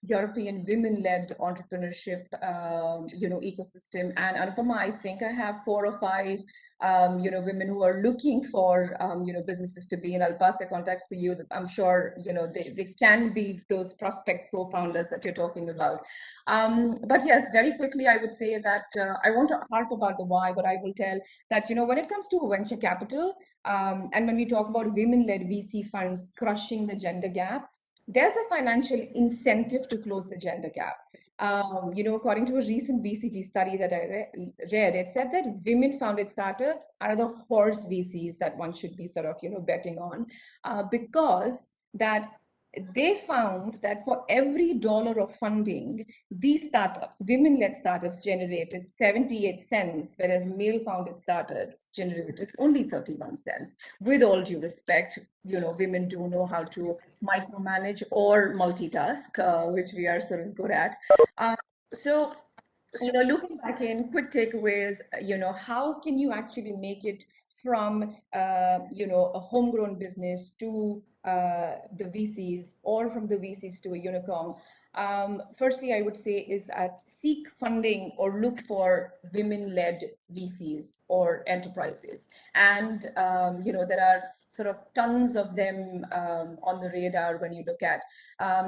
European women-led entrepreneurship ecosystem. And Anupama, I think I have 4 or 5 women who are looking for businesses to be, and I'll pass their contacts to you. I'm sure they can be those prospect co-founders that you're talking about. But yes, very quickly, I would say that I want to harp about the why, but I will tell that, when it comes to venture capital, and when we talk about women-led VC funds crushing the gender gap, there's a financial incentive to close the gender gap. According to a recent BCG study that I read, it said that women-founded startups are the horse VCs that one should be sort of, betting on, because that they found that for every dollar of funding, these startups, women-led startups, generated 78 cents, whereas male-founded startups generated only 31 cents. With all due respect, women do know how to micromanage or multitask, which we are sort of good at. So, looking back in quick takeaways, how can you actually make it from, a homegrown business to the VCs, or from the VCs to a unicorn? Firstly, I would say is that seek funding or look for women-led VCs or enterprises. And, there are sort of tons of them on the radar when you look at.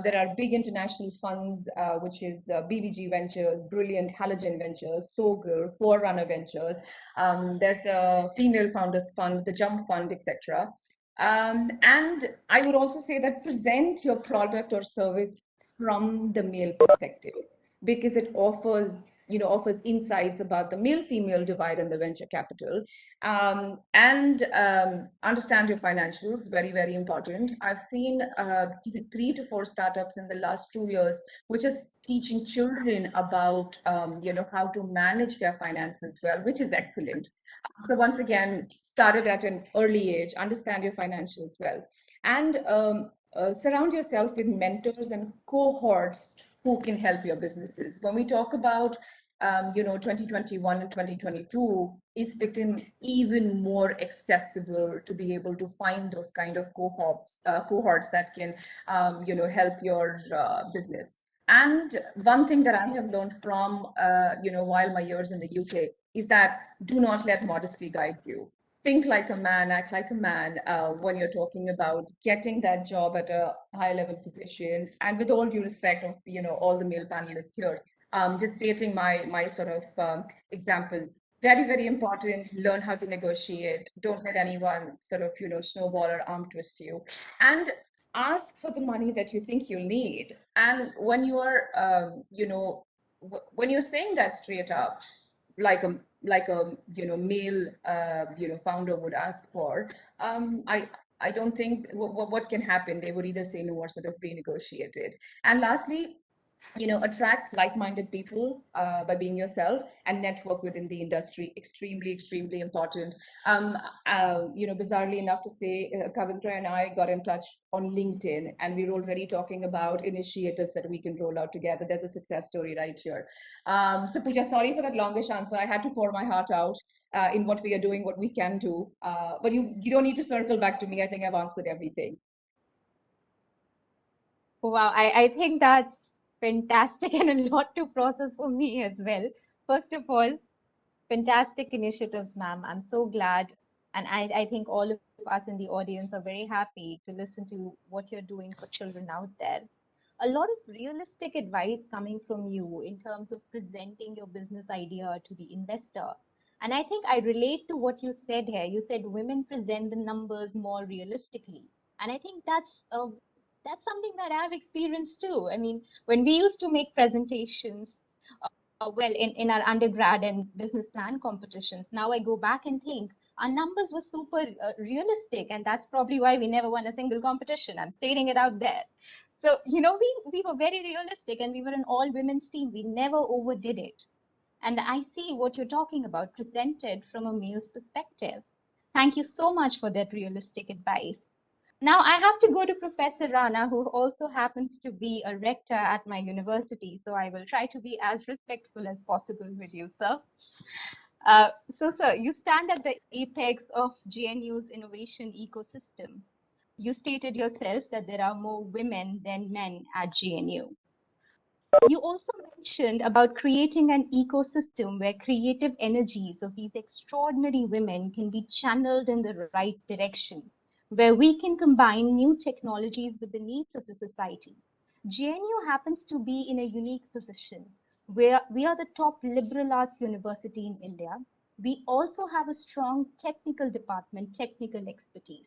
There are big international funds, which is BVG Ventures, Brilliant, Halogen Ventures, Sogel, Forerunner Ventures. There's the Female Founders Fund, the Jump Fund, etc. And I would also say that present your product or service from the male perspective, because it offers insights about the male-female divide in the venture capital, and understand your financials. Very, very important. I've seen 3 to 4 startups in the last 2 years, which is teaching children about how to manage their finances well, which is excellent. So once again, started at an early age, understand your financials well, and surround yourself with mentors and cohorts who can help your businesses. When we talk about 2021 and 2022, it's become even more accessible to be able to find those kind of cohorts that can help your business. And one thing that I have learned from while my years in the UK is that do not let modesty guide you. Think like a man, act like a man when you're talking about getting that job at a high level position. And with all due respect of all the male panelists here, just stating my sort of example. Very, very important. Learn how to negotiate. Don't let anyone sort of snowball or arm twist you, and ask for the money that you think you'll need. And when you are when you're saying that straight up, like a male founder would ask for, I don't think what can happen. They would either say no or sort of renegotiate it. And lastly, attract like-minded people by being yourself, and network within the industry. Extremely, extremely important. Bizarrely enough to say, Kavindra and I got in touch on LinkedIn, and we're already talking about initiatives that we can roll out together. There's a success story right here. So Pooja, sorry for that longish answer. I had to pour my heart out in what we are doing, what we can do. But you don't need to circle back to me. I think I've answered everything. Wow, I think that's fantastic and a lot to process for me as well. First of all, fantastic initiatives, ma'am. I'm so glad. And I think all of us in the audience are very happy to listen to what you're doing for children out there. A lot of realistic advice coming from you in terms of presenting your business idea to the investor. And I think I relate to what you said here. You said women present the numbers more realistically. And I think that's something that I've experienced too. I mean, when we used to make presentations, well, in our undergrad and business plan competitions, now I go back and think our numbers were super realistic, and that's probably why we never won a single competition. I'm stating it out there. So, we were very realistic, and we were an all women's team. We never overdid it. And I see what you're talking about presented from a male's perspective. Thank you so much for that realistic advice. Now I have to go to Professor Rana, who also happens to be a rector at my university. So I will try to be as respectful as possible with you, sir. So, sir, you stand at the apex of GNU's innovation ecosystem. You stated yourself that there are more women than men at GNU. You also mentioned about creating an ecosystem where creative energies of these extraordinary women can be channeled in the right direction, where we can combine new technologies with the needs of the society. GNU happens to be in a unique position where we are the top liberal arts university in India. We also have a strong technical department, technical expertise.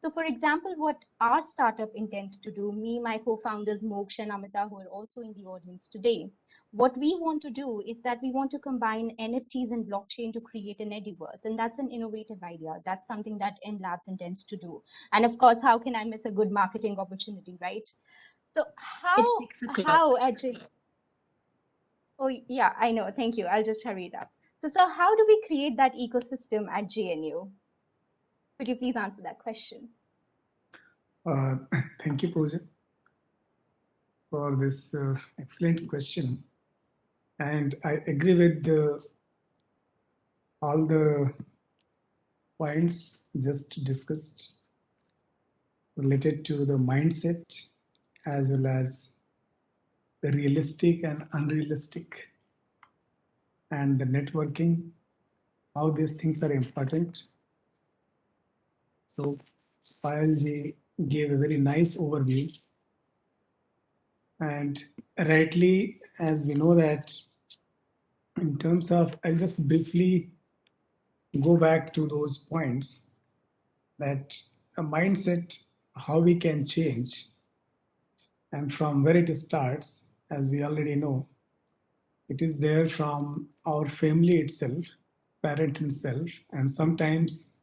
So, for example, what our startup intends to do, me, my co-founders Moksha and Amita, who are also in the audience today, what we want to do is that we want to combine NFTs and blockchain to create an Ediverse, and that's an innovative idea. That's something that M Labs intends to do. And of course, how can I miss a good marketing opportunity, right? So It's 6 o'clock. how actually? Oh yeah, I know. Thank you. I'll just hurry it up. So how do we create that ecosystem at GNU? Could you please answer that question? Thank you, Pooja, for this excellent question. And I agree with all the points just discussed related to the mindset as well as the realistic and unrealistic and the networking, how these things are important. So Payal ji gave a very nice overview. And rightly, as we know that in terms of, I'll just briefly go back to those points that a mindset, how we can change, and from where it starts, as we already know, it is there from our family itself, parent itself, and sometimes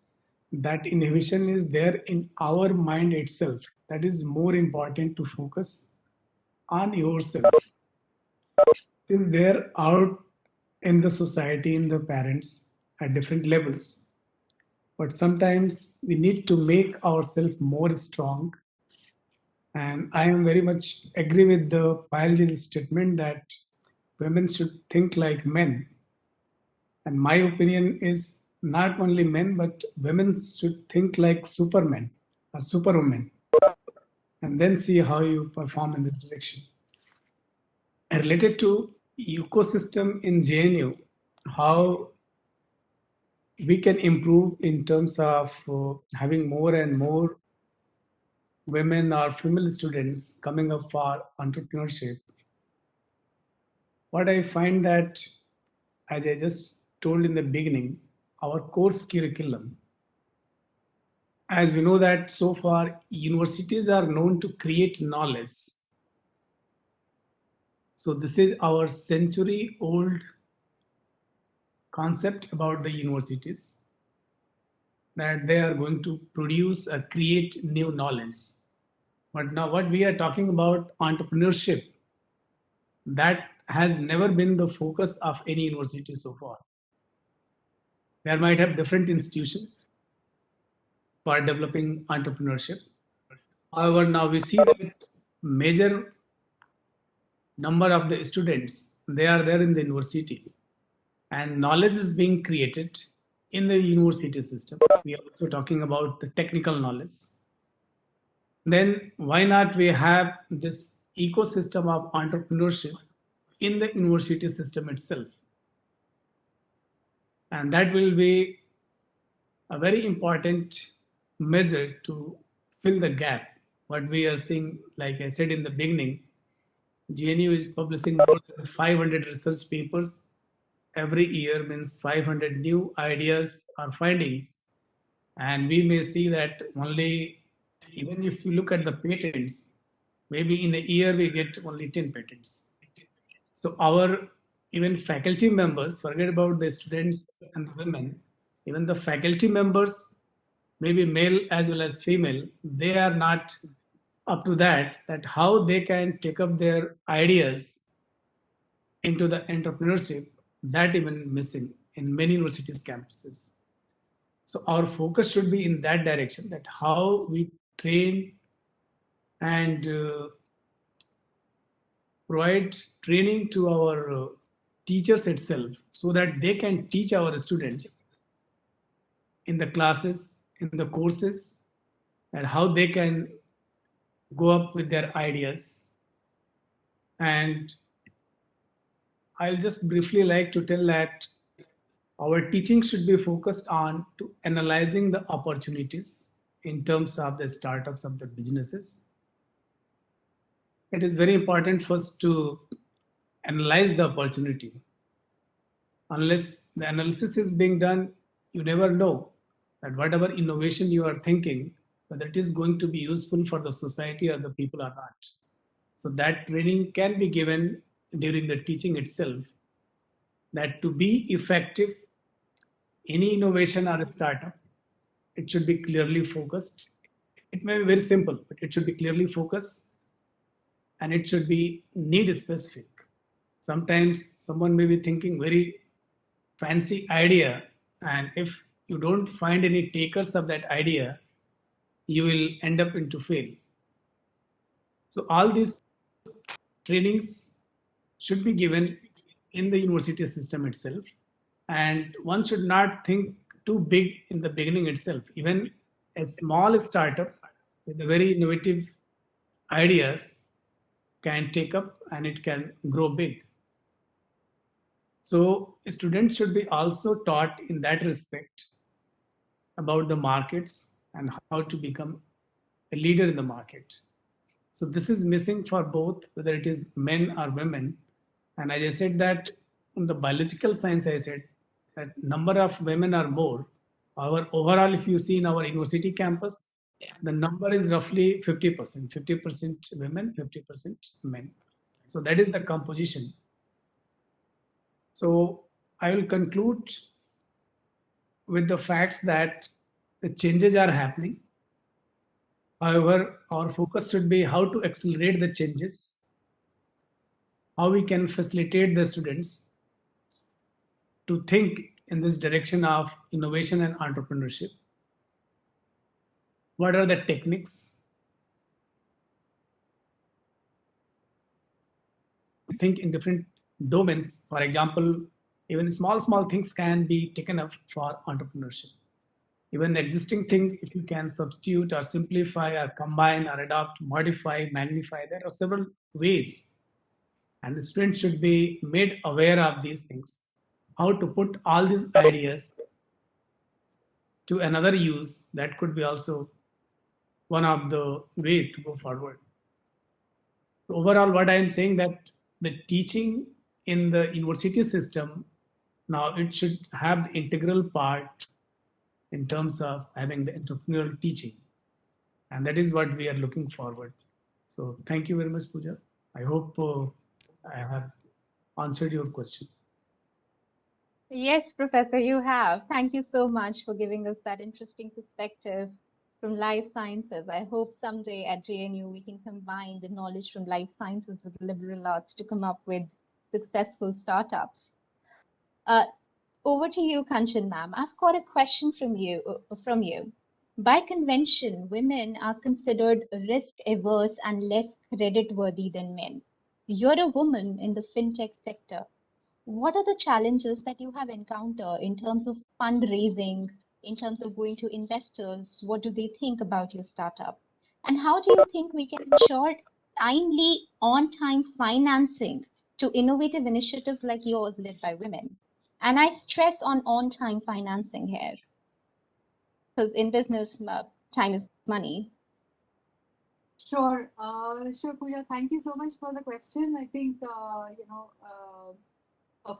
that inhibition is there in our mind itself. That is more important to focus on yourself. Is there out in the society, in the parents at different levels. But sometimes we need to make ourselves more strong. And I am very much agree with the Payalji's statement that women should think like men. And my opinion is not only men, but women should think like supermen or superwomen. And then see how you perform in this direction. Related to ecosystem in JNU, how we can improve in terms of having more and more women or female students coming up for entrepreneurship. What I find that, as I just told in the beginning, our course curriculum, as we know that so far universities are known to create knowledge. So this is our century-old concept about the universities, that they are going to produce or create new knowledge. But now what we are talking about, entrepreneurship, that has never been the focus of any university so far. There might have different institutions for developing entrepreneurship. However, now we see that major number of the students, they are there in the university, and knowledge is being created in the university system. We are also talking about the technical knowledge. Then why not we have this ecosystem of entrepreneurship in the university system itself? And that will be a very important measure to fill the gap. What we are seeing, like I said in the beginning, GNU is publishing more than 500 research papers every year, means 500 new ideas or findings. And we may see that only, even if you look at the patents, maybe in a year we get only 10 patents. So our even faculty members, forget about the students and the women, even the faculty members, maybe male as well as female, they are not up to that how they can take up their ideas into the entrepreneurship, that even missing in many universities campuses. So our focus should be in that direction, that how we train and provide training to our teachers itself so that they can teach our students in the classes, in the courses, and how they can go up with their ideas. And I'll just briefly like to tell that our teaching should be focused on to analyzing the opportunities in terms of the startups of the businesses. It is very important first to analyze the opportunity. Unless the analysis is being done, you never know that whatever innovation you are thinking, whether it is going to be useful for the society or the people or not. So that training can be given during the teaching itself, that to be effective, any innovation or a startup, it should be clearly focused. It may be very simple, but it should be clearly focused and it should be need specific. Sometimes someone may be thinking very fancy idea, and if you don't find any takers of that idea, you will end up into fail. So all these trainings should be given in the university system itself, and one should not think too big in the beginning itself. Even a small startup with a very innovative ideas can take up and it can grow big. So students should be also taught in that respect about the markets and how to become a leader in the market. So this is missing for both, whether it is men or women. And as I said that in the biological science, I said that number of women are more. Our overall, if you see in our university campus, the number is roughly 50%, 50% women, 50% men. So that is the composition. So I will conclude with the facts that the changes are happening. However, our focus should be how to accelerate the changes, how we can facilitate the students to think in this direction of innovation and entrepreneurship. What are the techniques? Think in different domains. For example, even small things can be taken up for entrepreneurship. Even the existing thing, if you can substitute or simplify or combine or adopt, modify, magnify, there are several ways. And the student should be made aware of these things. How to put all these ideas to another use, that could be also one of the way to go forward. Overall, what I am saying that the teaching in the university system, now it should have the integral part in terms of having the entrepreneurial teaching. And that is what we are looking forward. So thank you very much, Pooja. I hope I have answered your question. Yes, Professor, you have. Thank you so much for giving us that interesting perspective from life sciences. I hope someday at JNU we can combine the knowledge from life sciences with liberal arts to come up with successful startups. Over to you, Kanchan ma'am. I've got a question from you. By convention, women are considered risk averse and less credit worthy than men. You're a woman in the fintech sector. What are the challenges that you have encountered in terms of fundraising, in terms of going to investors? What do they think about your startup? And how do you think we can ensure timely, on-time financing to innovative initiatives like yours led by women? And I stress on-time financing here, because in business, time is money. Sure, Pooja. Thank you so much for the question. I think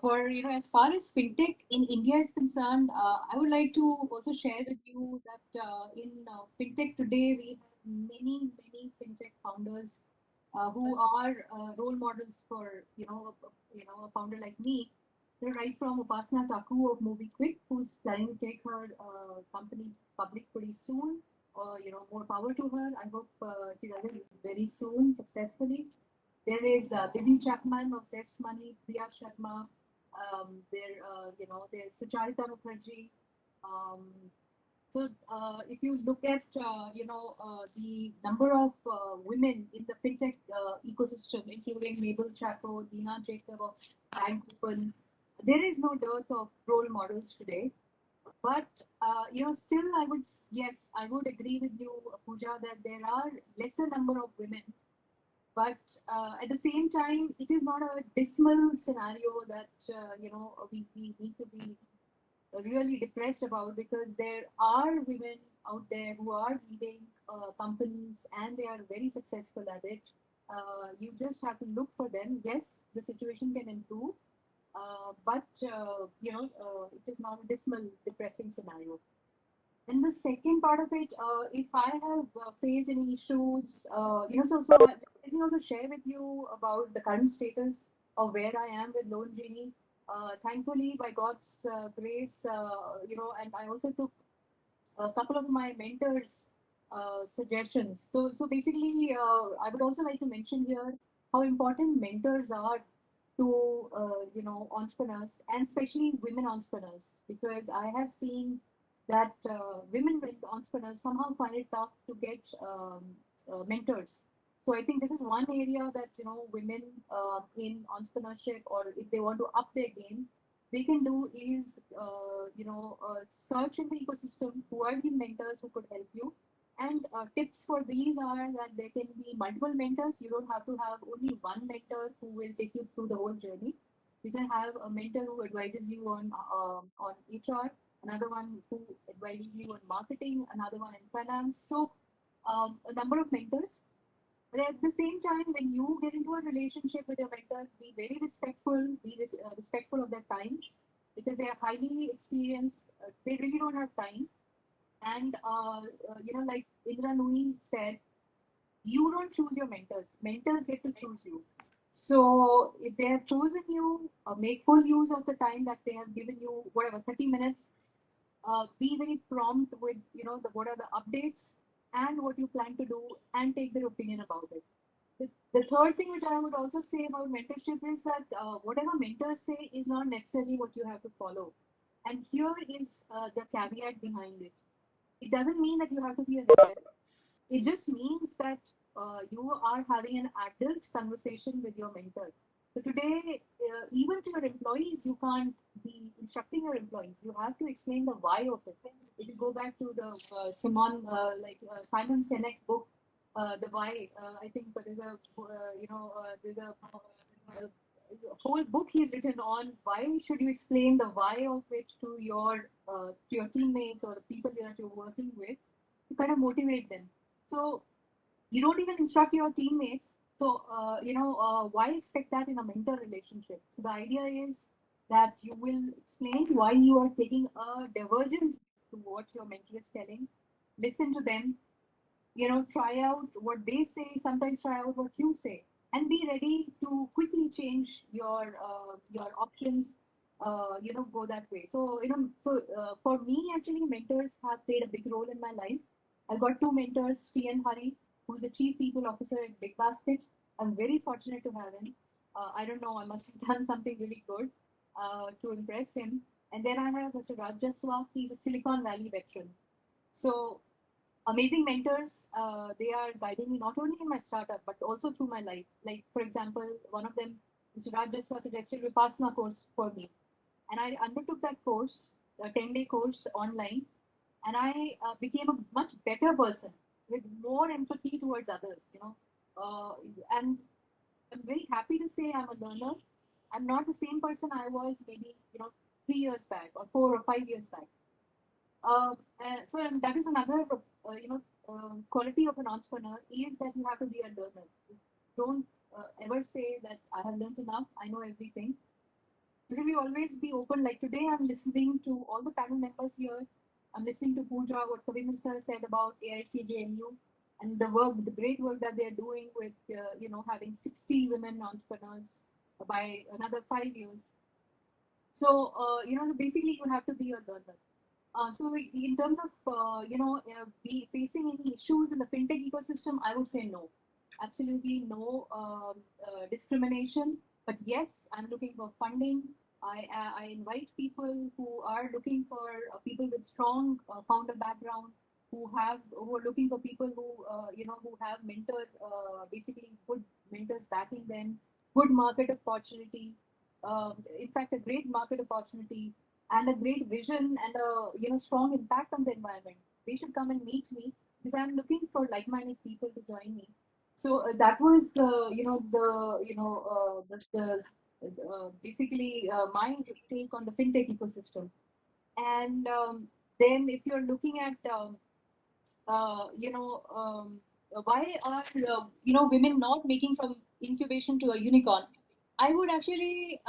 for as far as fintech in India is concerned, I would like to also share with you that in fintech today we have many fintech founders who are role models for a founder like me. Right from Upasana Taku of MobiKwik, who's planning to take her company public pretty soon. More power to her. I hope she does it very soon, successfully. There is Busy Chapman of Zest Money, Priya Sharma. There's Sucharita Mukherjee. So if you look at the number of women in the fintech ecosystem, including Mabel Chaco, Dina Jacob of Bank Open, there is no dearth of role models today. But still, I would agree with you, Pooja, that there are lesser number of women. But at the same time, it is not a dismal scenario that we need to be really depressed about, because there are women out there who are leading companies and they are very successful at it. You just have to look for them. Yes, the situation can improve, but it is not a dismal, depressing scenario. And the second part of it, if I have faced any issues, let me also share with you about the current status of where I am with Loan Genie. Thankfully, by God's grace, and I also took a couple of my mentors' suggestions. So basically, I would also like to mention here how important mentors are to entrepreneurs, and especially women entrepreneurs, because I have seen that women entrepreneurs somehow find it tough to get mentors. So I think this is one area that women in entrepreneurship, or if they want to up their game, they can do is search in the ecosystem who are these mentors who could help you. And tips for these are that there can be multiple mentors. You don't have to have only one mentor who will take you through the whole journey. You can have a mentor who advises you on HR, another one who advises you on marketing, another one in finance. So a number of mentors. But at the same time, when you get into a relationship with your mentor, be very respectful, respectful of their time, because they are highly experienced. They really don't have time. And like Indra Nui said, you don't choose your mentors. Mentors get to choose you. So if they have chosen you, make full use of the time that they have given you, whatever, 30 minutes. Be very prompt with what are the updates and what you plan to do, and take their opinion about it. The third thing which I would also say about mentorship is that whatever mentors say is not necessarily what you have to follow. And here is the caveat behind it. It doesn't mean that you have to be a rebel. It just means that you are having an adult conversation with your mentor. So today, even to your employees, you can't be instructing your employees. You have to explain the why of it. If you go back to the Simon Sinek book, The Why, I think there's a whole book he's written on why should you explain the why of it to your teammates or the people that you're working with, to kind of motivate them. So you don't even instruct your teammates. So why expect that in a mentor relationship? So the idea is that you will explain why you are taking a divergent to what your mentor is telling. Listen to them. Try out what they say. Sometimes try out what you say, and be ready to quickly change your options. Go that way. So for me, actually, mentors have played a big role in my life. I've got two mentors, T.N. Hari, who's the Chief People Officer at Big Basket. I'm very fortunate to have him. I don't know, I must have done something really good to impress him. And then I have Mr. Raj Jaswal. He's a Silicon Valley veteran. So amazing mentors. They are guiding me not only in my startup, but also through my life. Like, for example, one of them, Mr. Raj Jaswal, suggested Vipassana course for me. And I undertook that course, a 10-day course online, and I became a much better person with more empathy towards others, and I'm very happy to say I'm a learner. I'm not the same person I was maybe 3 years back or 4 or 5 years back. And that is another quality of an entrepreneur, is that you have to be a learner. Don't ever say that I have learned enough, I know everything. You should always be open. Like today, I'm listening to all the panel members here. I'm listening to Pooja, what Kavinder sir said about AICJNU, and the great work that they're doing with, having 60 women entrepreneurs by another 5 years. So, basically, you have to be a learner. So, in terms of, be facing any issues in the fintech ecosystem, I would say no. Absolutely no discrimination. But yes, I'm looking for funding. I invite people who are looking for people with strong founder background, who are looking for people who who have basically good mentors backing them, good market opportunity, in fact a great market opportunity and a great vision and a strong impact on the environment. They should come and meet me because I'm looking for like-minded people to join me. So that was the basically my take on the fintech ecosystem. And then if you're looking at why are women not making from incubation to a unicorn, I would actually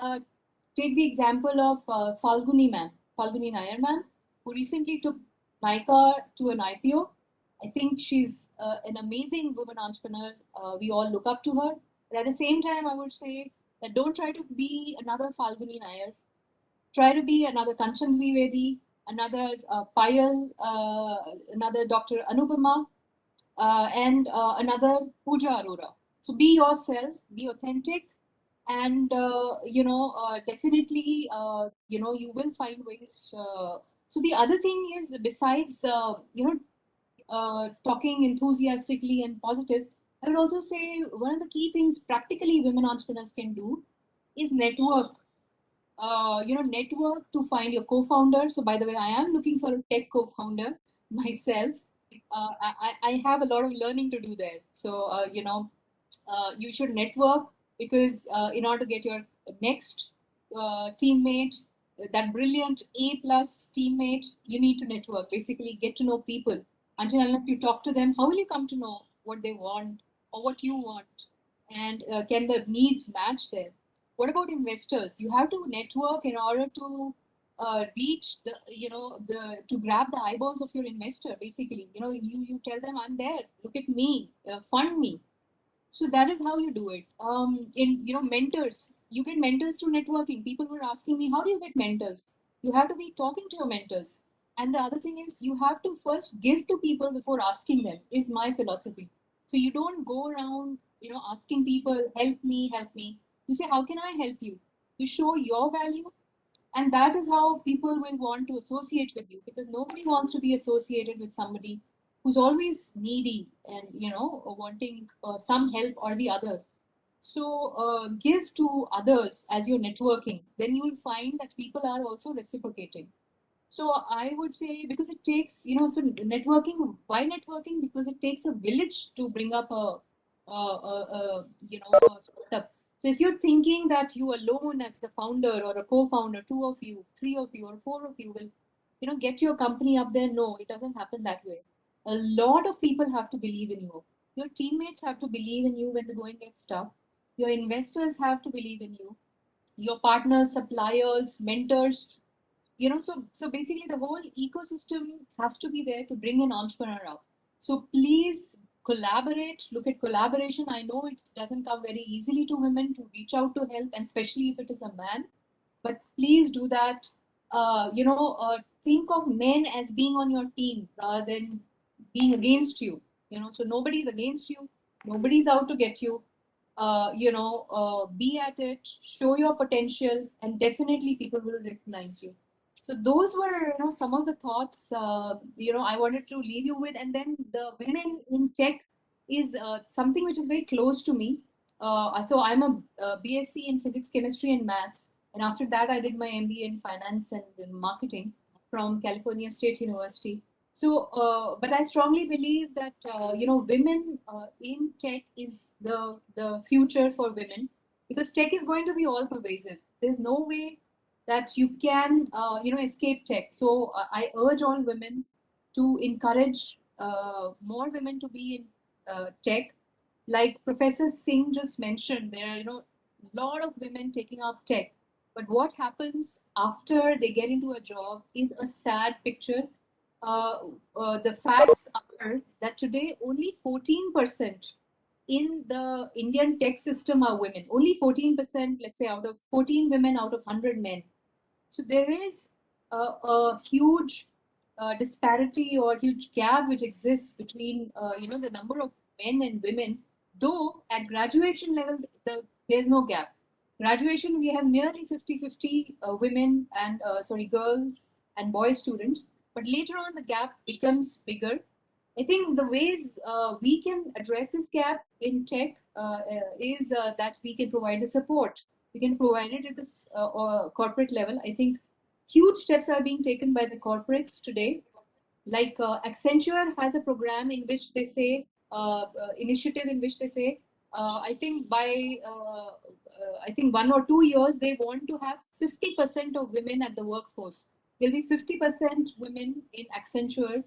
take the example of Falguni ma'am, Falguni Nair ma'am, who recently took Nykaa to an IPO. I think she's an amazing woman entrepreneur. We all look up to her. But at the same time, I would say that don't try to be another Falguni Nair. Try to be another Kanchan Dwivedi, another Payal, another Dr. Anupama, and another Pooja Arora. So be yourself, be authentic, and definitely you will find ways. So the other thing is, besides talking enthusiastically and positive, I would also say one of the key things practically women entrepreneurs can do is network. Network to find your co-founder. So by the way, I am looking for a tech co-founder myself. I have a lot of learning to do there. So you should network, because in order to get your next teammate, that brilliant A plus teammate, you need to network. Basically, get to know people. Until unless you talk to them, how will you come to know what they want or what you want, and can the needs match there? What about investors? You have to network in order to reach the to grab the eyeballs of your investor. Basically, you tell them, I'm there, look at me, fund me. So that is how you do it. In mentors, you get mentors through networking. People were asking me, how do you get mentors? You have to be talking to your mentors. And the other thing is, you have to first give to people before asking them, is my philosophy. So you don't go around asking people, help me, help me. You say, how can I help you? You show your value, and that is how people will want to associate with you, because nobody wants to be associated with somebody who's always needy and wanting some help or the other. So give to others as you're networking, then you'll find that people are also reciprocating. So I would say, because it takes so networking, why networking? Because it takes a village to bring up a startup. So if you're thinking that you alone as the founder or a co-founder, two of you, three of you, or four of you will get your company up there, no, it doesn't happen that way. A lot of people have to believe in you. Your teammates have to believe in you when the going gets tough. Your investors have to believe in you. Your partners, suppliers, mentors, so basically the whole ecosystem has to be there to bring an entrepreneur up. So please collaborate, look at collaboration. I know it doesn't come very easily to women to reach out to help, and especially if it is a man, but please do that. Think of men as being on your team rather than being against you. So nobody's against you, nobody's out to get you. Be at it, show your potential, and definitely people will recognize you. So those were some of the thoughts I wanted to leave you with. And then the women in tech is something which is very close to me. So I'm a BSc in physics, chemistry, and maths, and after that I did my MBA in finance and in marketing from California State University. So, but I strongly believe that women in tech is the future for women, because tech is going to be all pervasive. There's no way that you can escape tech. So I urge all women to encourage more women to be in tech. Like Professor Singh just mentioned, there are a lot of women taking up tech, but what happens after they get into a job is a sad picture. The facts are that today only 14% in the Indian tech system are women. Only 14%, let's say, out of 14 women out of 100 men. So there is a huge disparity or huge gap which exists between the number of men and women. Though at graduation level there's no gap, Graduation, we have nearly 50-50 women and girls and boy students. But later on, the gap becomes bigger. I think the ways we can address this gap in tech is that we can provide the support. We can provide it at this corporate level. I think huge steps are being taken by the corporates today. Like Accenture has a program in which they say, initiative in which they say, I think by I think 1 or 2 years they want to have 50% of women at the workforce. There'll be 50% women in Accenture,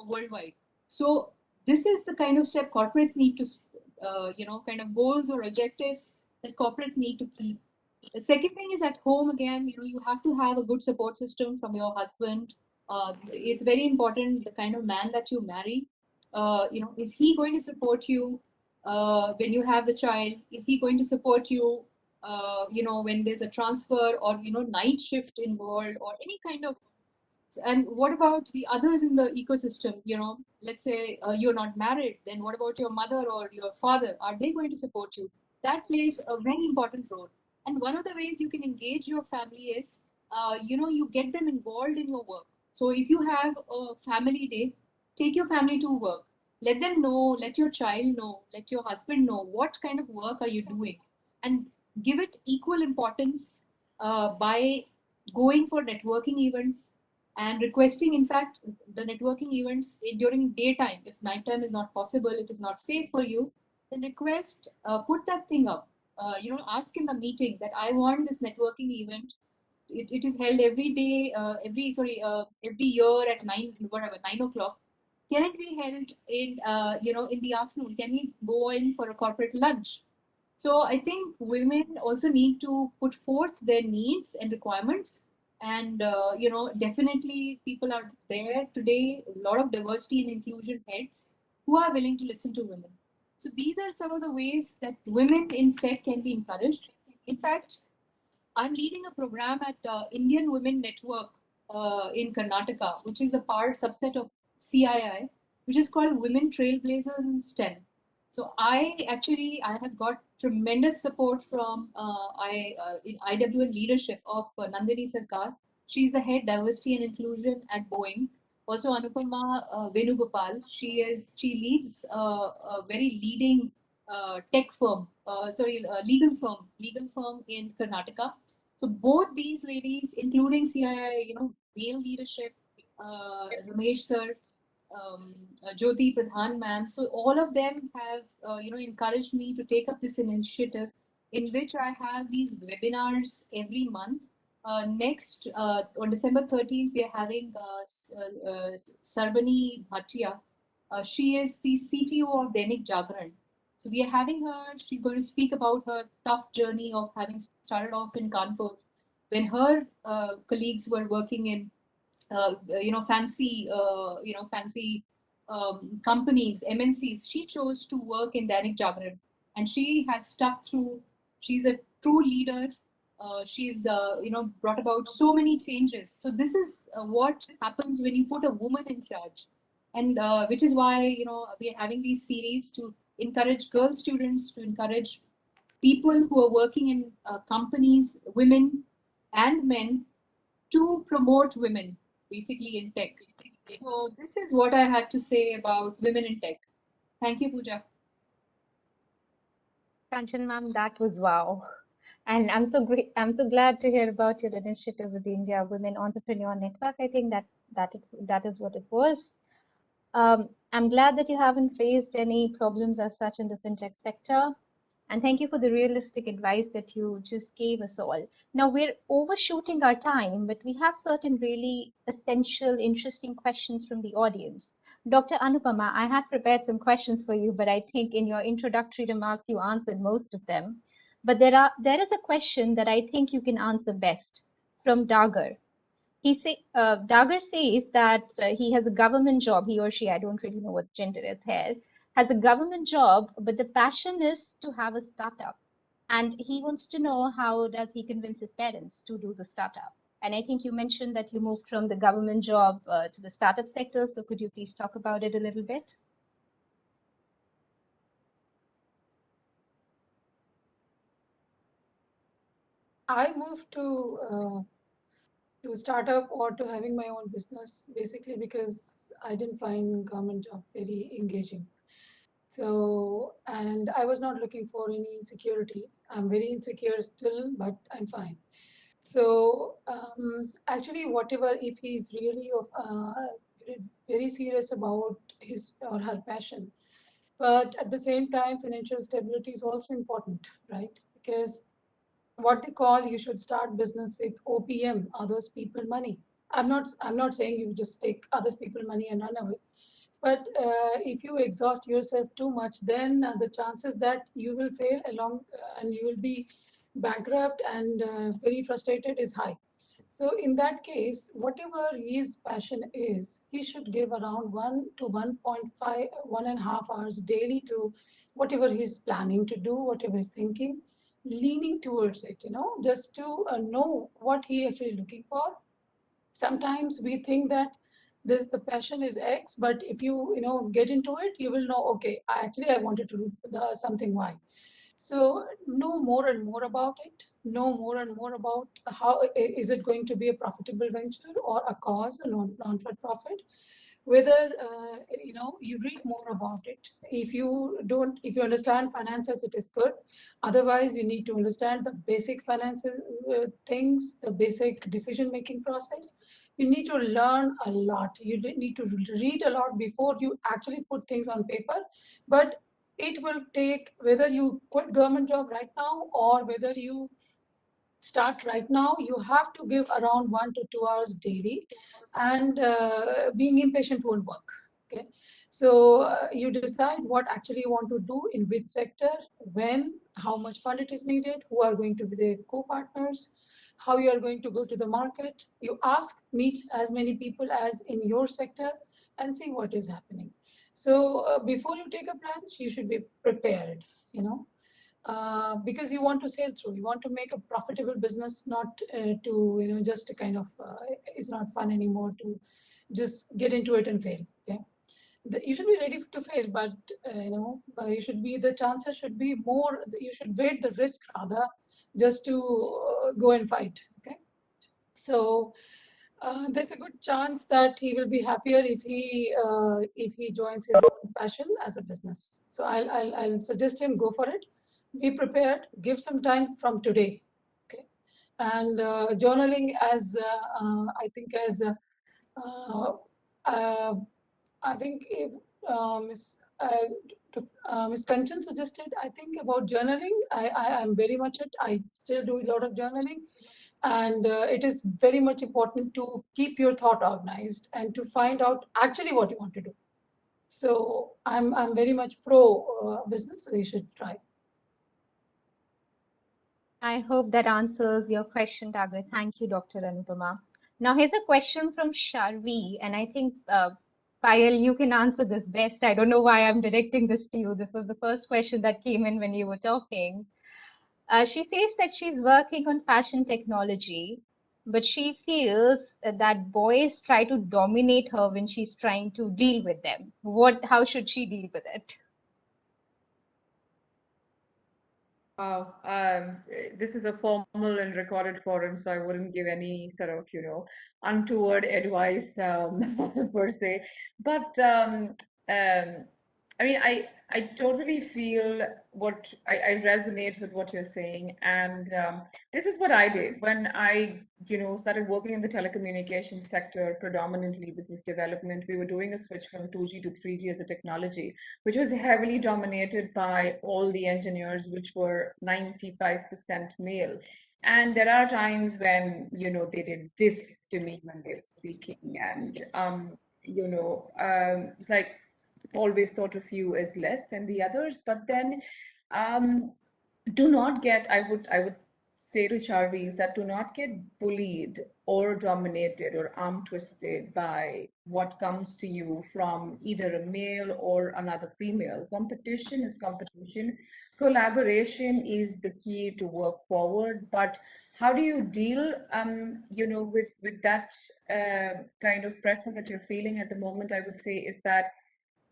worldwide. So this is the kind of step corporates need to, kind of goals or objectives that corporates need to keep. The second thing is at home again, you have to have a good support system from your husband. It's very important the kind of man that you marry. Is he going to support you when you have the child? Is he going to support you, when there's a transfer or night shift involved or any kind of. And what about the others in the ecosystem? Let's say you're not married, then what about your mother or your father? Are they going to support you? That plays a very important role. And one of the ways you can engage your family is, you get them involved in your work. So if you have a family day, take your family to work. Let them know, let your child know, let your husband know what kind of work are you doing, and give it equal importance by going for networking events and requesting, in fact, the networking events during daytime. If nighttime is not possible, it is not safe for you, then request, put that thing up. Ask in the meeting that I want this networking event. It is held every day, every year at 9 o'clock. Can it be held in the afternoon? Can we go in for a corporate lunch? So I think women also need to put forth their needs and requirements. And, definitely people are there today, a lot of diversity and inclusion heads who are willing to listen to women. So these are some of the ways that women in tech can be encouraged. In fact, I'm leading a program at Indian Women Network in Karnataka, which is a subset of CII, which is called Women Trailblazers in STEM. So I have got tremendous support from in IWN leadership of Nandini Sarkar. She's the head diversity and inclusion at Boeing. Also Anupama Venugopal. She leads a very leading legal firm in Karnataka. So both these ladies, including CII, male leadership, Ramesh sir, Jyoti Pradhan ma'am. So all of them have, encouraged me to take up this initiative, in which I have these webinars every month. Next, on December 13th, we are having Sarbani Bhatia. She is the CTO of Dainik Jagran. So we are having her. She's going to speak about her tough journey of having started off in Kanpur, when her colleagues were working in fancy companies, MNCs. She chose to work in Dainik Jagran, and she has stuck through. She's a true leader. She's brought about so many changes. So this is what happens when you put a woman in charge, and which is why we are having these series to encourage girl students, to encourage people who are working in companies, women and men, to promote women basically in tech. So this is what I had to say about women in tech. Thank you, Pooja. Kanchan ma'am, that was wow. And I'm so glad to hear about your initiative with the India Women Entrepreneur Network. I think that is what it was. I'm glad that you haven't faced any problems as such in the fintech sector. And thank you for the realistic advice that you just gave us all. Now we're overshooting our time, but we have certain really essential, interesting questions from the audience. Dr. Anupama, I had prepared some questions for you, but I think in your introductory remarks, you answered most of them. But there is a question that I think you can answer best from Dagar. Dagar says that he has a government job, he or she, I don't really know what gender it has a government job, but the passion is to have a startup. And he wants to know, how does he convince his parents to do the startup? And I think you mentioned that you moved from the government job to the startup sector. So could you please talk about it a little bit? I moved to startup or to having my own business basically because I didn't find government job very engaging. So, and I was not looking for any security. I'm very insecure still, but I'm fine. So, actually, whatever, if he's really very serious about his or her passion, but at the same time, financial stability is also important, right? Because what they call you should start business with OPM, others people money. I'm not saying you just take others people money and run away, but if you exhaust yourself too much, then the chances that you will fail along and you will be bankrupt and very frustrated is high. So in that case, whatever his passion is, he should give around 1 to 1.5, 1.5 hours daily to whatever he's planning to do, whatever he's thinking, leaning towards it, just to know what he actually looking for. Sometimes we think that the passion is X, but if you get into it, you will know, okay, I wanted to do something Y. So know more and more about it. Know more and more about how is it going to be a profitable venture or a cause, a non-for-profit. Whether you read more about it. If you understand finances, it is good. Otherwise, you need to understand the basic finances things, the basic decision-making process. You need to learn a lot. You need to read a lot before you actually put things on paper. But it will take, whether you quit government job right now or whether you start right now, you have to give around 1 to 2 hours daily, and being impatient won't work. Okay, so you decide what actually you want to do, in which sector, when, how much fund it is needed, who are going to be the co-partners, how you are going to go to the market. You meet as many people as in your sector and see what is happening. So before you take a plunge, you should be prepared, because you want to sail through. You want to make a profitable business, not to just a kind of it's not fun anymore to just get into it and fail. Okay, you should be ready to fail, but you should be, the chances should be more. You should weight the risk rather, just to go and fight. Okay, so there's a good chance that he will be happier if he joins his own passion as a business. So I'll suggest him go for it. Be prepared. Give some time from today. Okay, and journaling, as I think, as I think if Miss Kanchan suggested, I think, about journaling. I am very much it. I still do a lot of journaling. And it is very much important to keep your thought organized and to find out actually what you want to do. So I'm very much pro business, so you should try. I hope that answers your question, Tagar. Thank you, Dr. Anupama. Now, here's a question from Sharvi, and I think, Payal, you can answer this best. I don't know why I'm directing this to you. This was the first question that came in when you were talking. She says that she's working on fashion technology, but she feels that boys try to dominate her when she's trying to deal with them. How should she deal with it? Wow. This is a formal and recorded forum, so I wouldn't give any sort of, untoward advice per se. But I mean, I totally feel I resonate with what you're saying, and this is what I did when I, started working in the telecommunications sector, predominantly business development. We were doing a switch from 2G to 3G as a technology, which was heavily dominated by all the engineers, which were 95% male. And there are times when, they did this to me when they were speaking, and it's like, always thought of you as less than the others. But then do not get, I would say to Charvis, that do not get bullied or dominated or arm twisted by what comes to you from either a male or another female. Competition is competition. Collaboration is the key to work forward. But how do you deal, with that kind of pressure that you're feeling at the moment? I would say is that,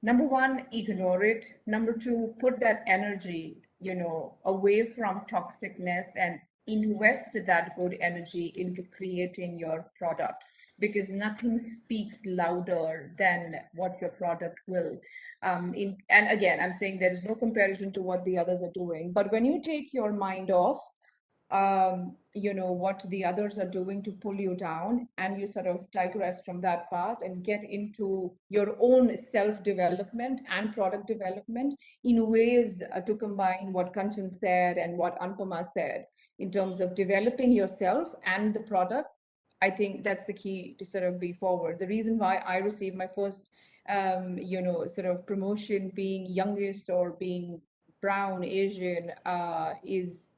number one, ignore it. Number two, put that energy, away from toxicness and invest that good energy into creating your product, because nothing speaks louder than what your product will. And again, I'm saying there is no comparison to what the others are doing, but when you take your mind off what the others are doing to pull you down, and you sort of digress from that path and get into your own self-development and product development in ways to combine what Kanchan said and what Anupama said in terms of developing yourself and the product. I think that's the key to sort of be forward. The reason why I received my first, sort of promotion being youngest or being brown, Asian, is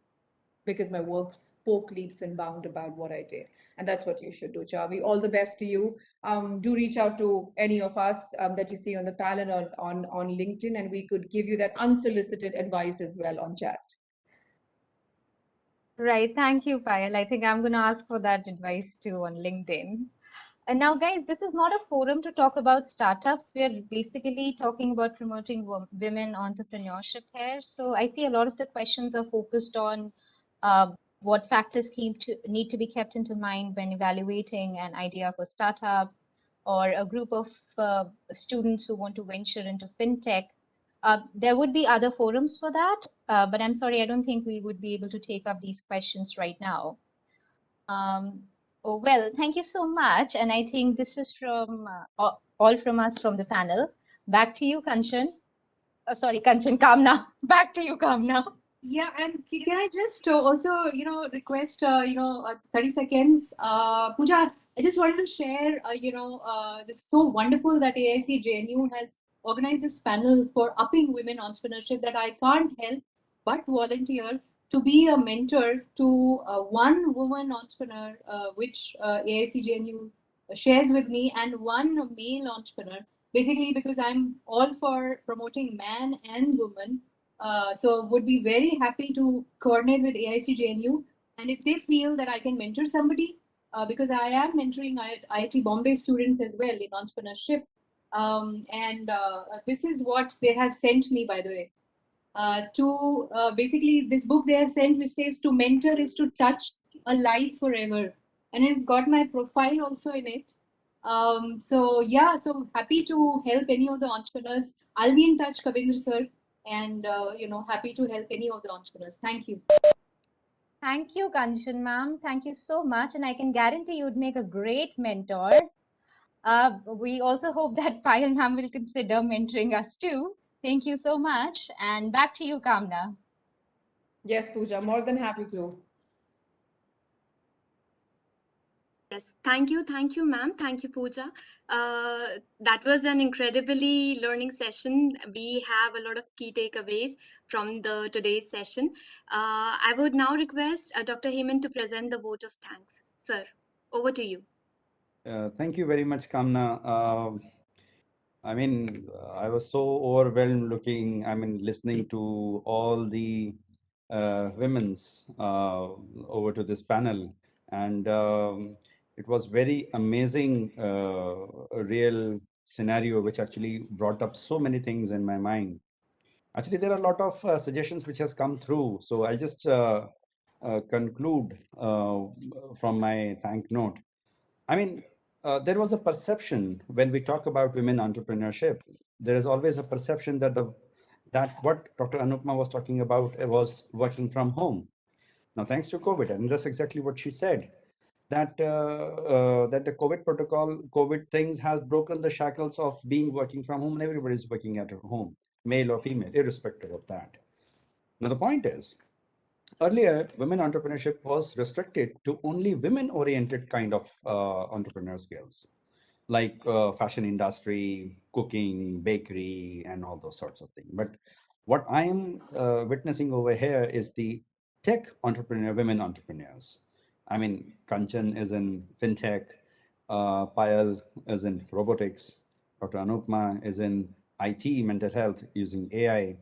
because my work spoke leaps and bounds about what I did. And that's what you should do, Chavi. All the best to you. Do reach out to any of us that you see on the panel or on LinkedIn, and we could give you that unsolicited advice as well on chat. Right. Thank you, Payal. I think I'm going to ask for that advice too on LinkedIn. And now, guys, this is not a forum to talk about startups. We are basically talking about promoting women entrepreneurship here. So I see a lot of the questions are focused on what factors need to be kept into mind when evaluating an idea for startup or a group of students who want to venture into fintech. There would be other forums for that, but I'm sorry, I don't think we would be able to take up these questions right now. Well, thank you so much. And I think this is from all from us from the panel. Back to you, Kanchan. Sorry, Kanchan, Kamna. Back to you, Kamna. Yeah, and can I just also, request, 30 seconds? Pooja, I just wanted to share, this is so wonderful that AIC JNU has organized this panel for upping women entrepreneurship that I can't help but volunteer to be a mentor to one woman entrepreneur, which AIC JNU shares with me, and one male entrepreneur, basically because I'm all for promoting man and woman. So would be very happy to coordinate with AIC JNU, and if they feel that I can mentor somebody, because I am mentoring IIT Bombay students as well in entrepreneurship, and this is what they have sent me, by the way. Basically this book they have sent, which says to mentor is to touch a life forever, and it's got my profile also in it. So yeah, so happy to help any of the entrepreneurs. I'll be in touch, Kavindra sir, and happy to help any of the entrepreneurs. Thank you. Thank you, Kanchan ma'am. Thank you so much, and I can guarantee you'd make a great mentor. We also hope that Payal ma'am will consider mentoring us too. Thank you so much, and back to you, Kamna. Yes, Pooja, more than happy to. Yes, thank you, ma'am. Thank you, Pooja. That was an incredibly learning session. We have a lot of key takeaways from today's session. I would now request Dr. Hemant to present the vote of thanks. Sir, over to you. Thank you very much, Kamna. I was so overwhelmed listening to all the women's over to this panel, and it was very amazing, a real scenario which actually brought up so many things in my mind. Actually, there are a lot of suggestions which has come through, so I'll just conclude from my thank note. There was a perception when we talk about women entrepreneurship. There is always a perception that what Dr. Anupama was talking about was working from home. Now, thanks to COVID, and that's exactly what she said, that that the COVID protocol, COVID things has broken the shackles of being working from home, and everybody is working at home, male or female, irrespective of that. Now, the point is, earlier, women entrepreneurship was restricted to only women-oriented kind of entrepreneur skills, like fashion industry, cooking, bakery, and all those sorts of things. But what I am witnessing over here is the tech entrepreneur, women entrepreneurs. Kanchan is in fintech, Payal is in robotics, Dr. Anupama is in IT, mental health, using AI.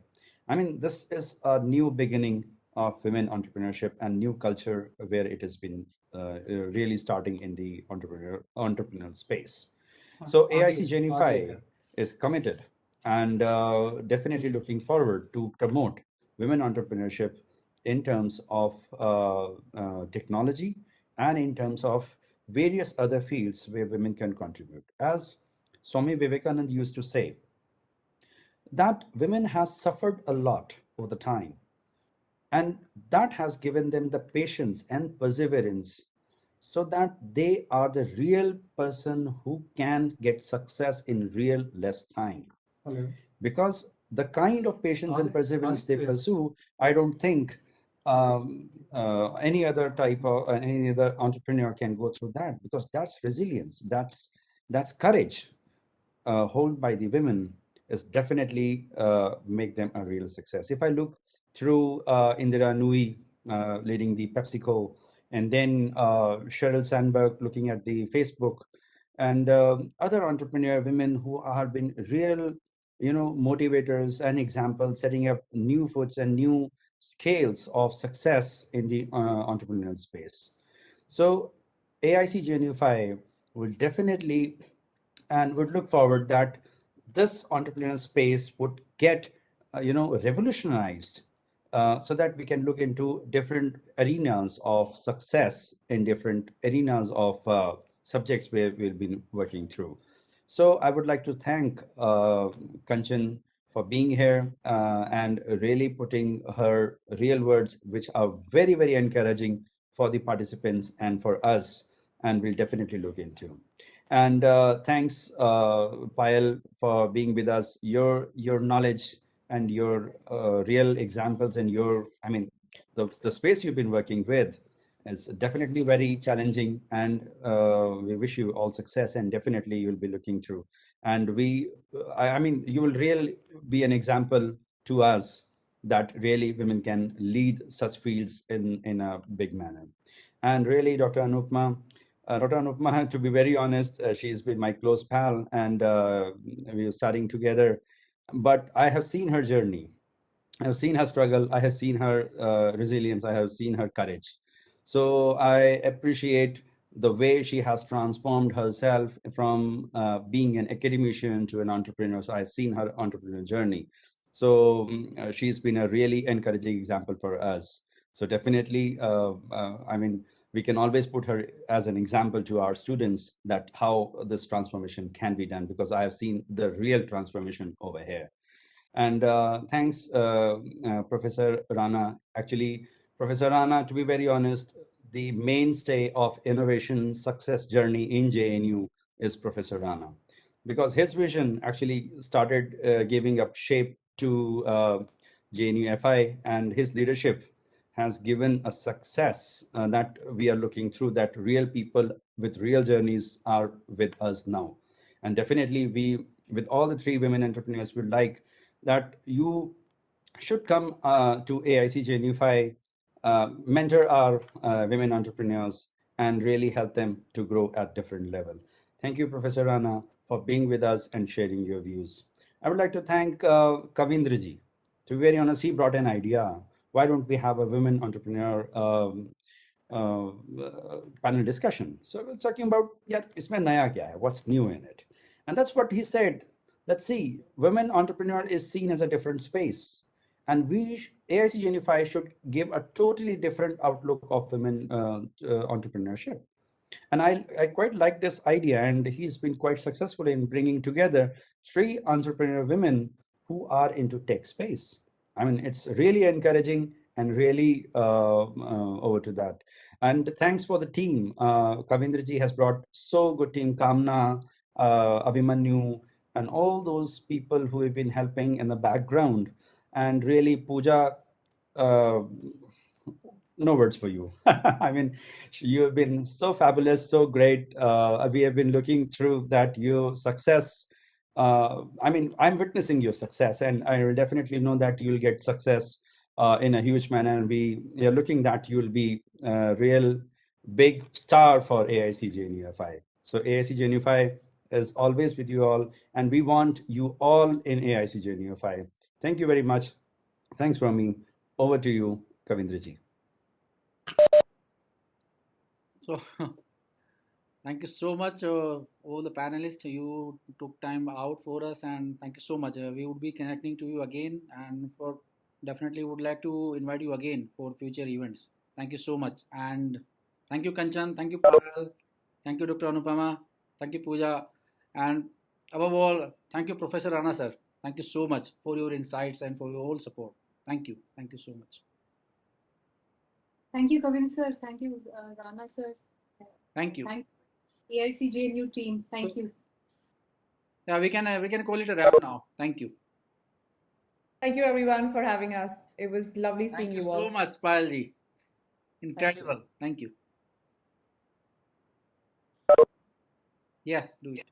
This is a new beginning of women entrepreneurship and new culture where it has been really starting in the entrepreneurial space. So AIC JNU is committed and definitely looking forward to promote women entrepreneurship in terms of technology and in terms of various other fields where women can contribute. As Swami Vivekananda used to say, that women has suffered a lot over the time, and that has given them the patience and perseverance so that they are the real person who can get success in real less time. Because the kind of patience and perseverance they pursue, I don't think any other type of any other entrepreneur can go through that, because that's resilience, that's courage hold by the women is definitely make them a real success. If I look through Indira Nui leading the PepsiCo, and then Sheryl Sandberg looking at the Facebook, and other entrepreneur women who have been real, motivators and examples, setting up new foods and new scales of success in the entrepreneurial space. So AIC JNU5 will definitely and would look forward that this entrepreneurial space would get revolutionized, so that we can look into different arenas of success in different arenas of subjects where we've been working through. So I would like to thank Kanchan for being here and really putting her real words, which are very, very encouraging for the participants and for us, and we'll definitely look into. And thanks, Payal, for being with us. Your knowledge and your real examples and the space you've been working with is definitely very challenging. And we wish you all success, and definitely you'll be looking through. And you will really be an example to us that really women can lead such fields in a big manner. And really, Dr. Anupma, to be very honest, she's been my close pal, and we were studying together. But I have seen her journey. I have seen her struggle. I have seen her resilience. I have seen her courage. So I appreciate the way she has transformed herself from being an academician to an entrepreneur. So I've seen her entrepreneurial journey. So she's been a really encouraging example for us. So definitely, we can always put her as an example to our students that how this transformation can be done, because I have seen the real transformation over here. And thanks, Professor Rana. Actually, Professor Rana, to be very honest, the mainstay of innovation success journey in JNU is Professor Rana, because his vision actually started giving up shape to JNU FI, and his leadership has given a success that we are looking through, that real people with real journeys are with us now. And definitely we, with all the three women entrepreneurs, would like that you should come to AIC JNU5, mentor our women entrepreneurs, and really help them to grow at different level. Thank you, Professor Rana, for being with us and sharing your views. I would like to thank Kavindraji. To be very honest, he brought an idea. Why don't we have a women entrepreneur panel discussion? So we're talking about, isme naya kya hai? What's new in it? And that's what he said. Let's see, women entrepreneur is seen as a different space. And AIC JNU5 should give a totally different outlook of women entrepreneurship. And I quite like this idea, and he's been quite successful in bringing together 3 entrepreneur women who are into tech space. It's really encouraging and really over to that. And thanks for the team. Kavindraji has brought so good team, Kamna, Abhimanyu, and all those people who have been helping in the background. And really, Pooja, no words for you. You have been so fabulous, so great. We have been looking through that your success. I'm witnessing your success, and I will definitely know that you'll get success in a huge manner. And we are looking that you'll be a real big star for AIC JNU5. So AIC JNU5 is always with you all, and we want you all in AIC JNU5. Thank you very much. Thanks, Rami. Over to you, Kavindraji. So, thank you so much, all the panelists. You took time out for us, and thank you so much. We would be connecting to you again, and for definitely would like to invite you again for future events. Thank you so much. And thank you, Kanchan. Thank you, Parul. Thank you, Dr. Anupama. Thank you, Pooja. And above all, thank you, Professor Rana, sir. Thank you so much for your insights and for your whole support. Thank you. Thank you so much. Thank you, Kavin sir. Thank you, Rana sir. Thank you. Thanks, AIC JNU team. Thank you. Yeah, we can call it a wrap now. Thank you. Thank you, everyone, for having us. It was lovely seeing Thank you you all. so much, Payalji. Incredible. Thank you. Yes, do it.